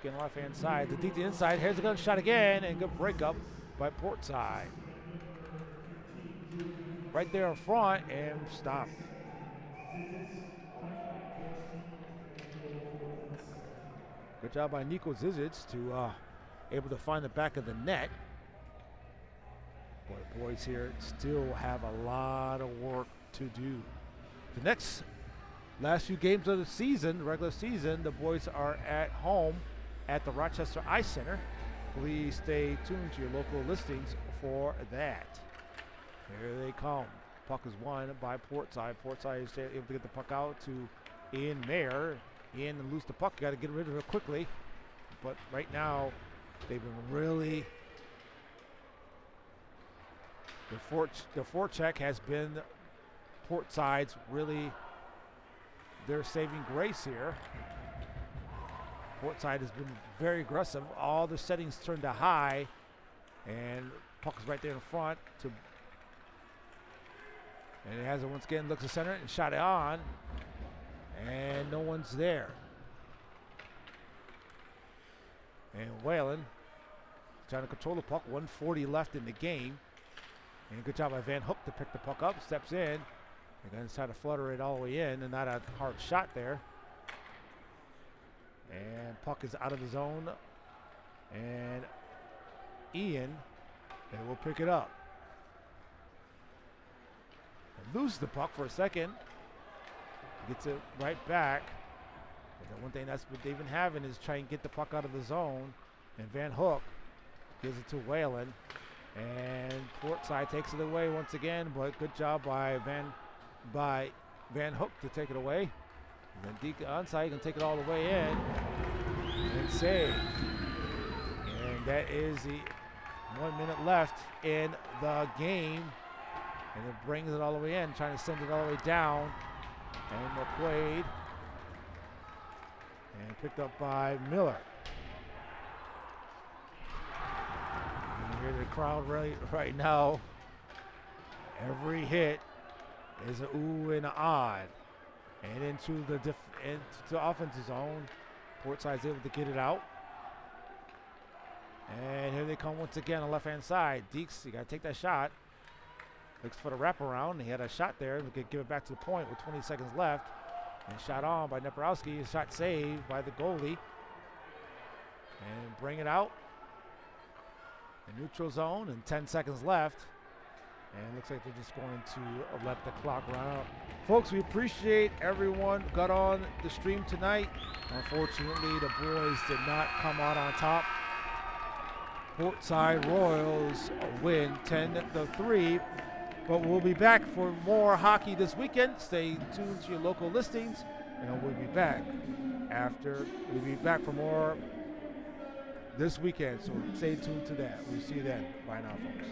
on the left-hand side. The deep to inside. Here's a gun shot again, and good breakup by Portside. Right there in front, and stop. Good job by Niko Zizic to able to find the back of the net. But boys here still have a lot of work to do. The last few games of the season, regular season, the boys are at home at the Rochester Ice Center. Please stay tuned to your local listings for that. Here they come. Puck is won by Portside. Portside is able to get the puck out to Ian Mayer. Ian and lose the puck. Got to get rid of it quickly. But right now, they've been really. The forecheck has been Portside's really their saving grace here. Portside has been very aggressive. All the settings turned to high, and puck is right there in front. And it has it once again. Looks to center and shot it on, and no one's there. And Whalen trying to control the puck. 1:40 left in the game. And good job by Van Hook to pick the puck up, steps in, and then try to flutter it all the way in, and not a hard shot there. And puck is out of the zone, and Ian, they will pick it up. And loses the puck for a second. He gets it right back. But the one thing that's what they've been having is try and get the puck out of the zone, and Van Hook gives it to Whalen. And Portside takes it away once again, but good job by Van Hook to take it away. And then Deke onside can take it all the way in and save. And that is the 1 minute left in the game. And it brings it all the way in, trying to send it all the way down. And McQuaid. And picked up by Miller. You hear the crowd right now. Every hit is an ooh and an odd. And into the offensive zone. Portside's able to get it out. And here they come once again on the left-hand side. Deeks, you got to take that shot. Looks for the wraparound. He had a shot there. We could give it back to the point with 20 seconds left. And shot on by Neporowski. A shot saved by the goalie. And bring it out. In neutral zone and 10 seconds left. And it looks like they're just going to let the clock run out. Folks, we appreciate everyone who got on the stream tonight. Unfortunately, the boys did not come out on top. Portside Royals win 10-3. But we'll be back for more hockey this weekend. Stay tuned to your local listings, and we'll be back for more this weekend. So stay tuned to that. We'll see you then. Bye now, folks.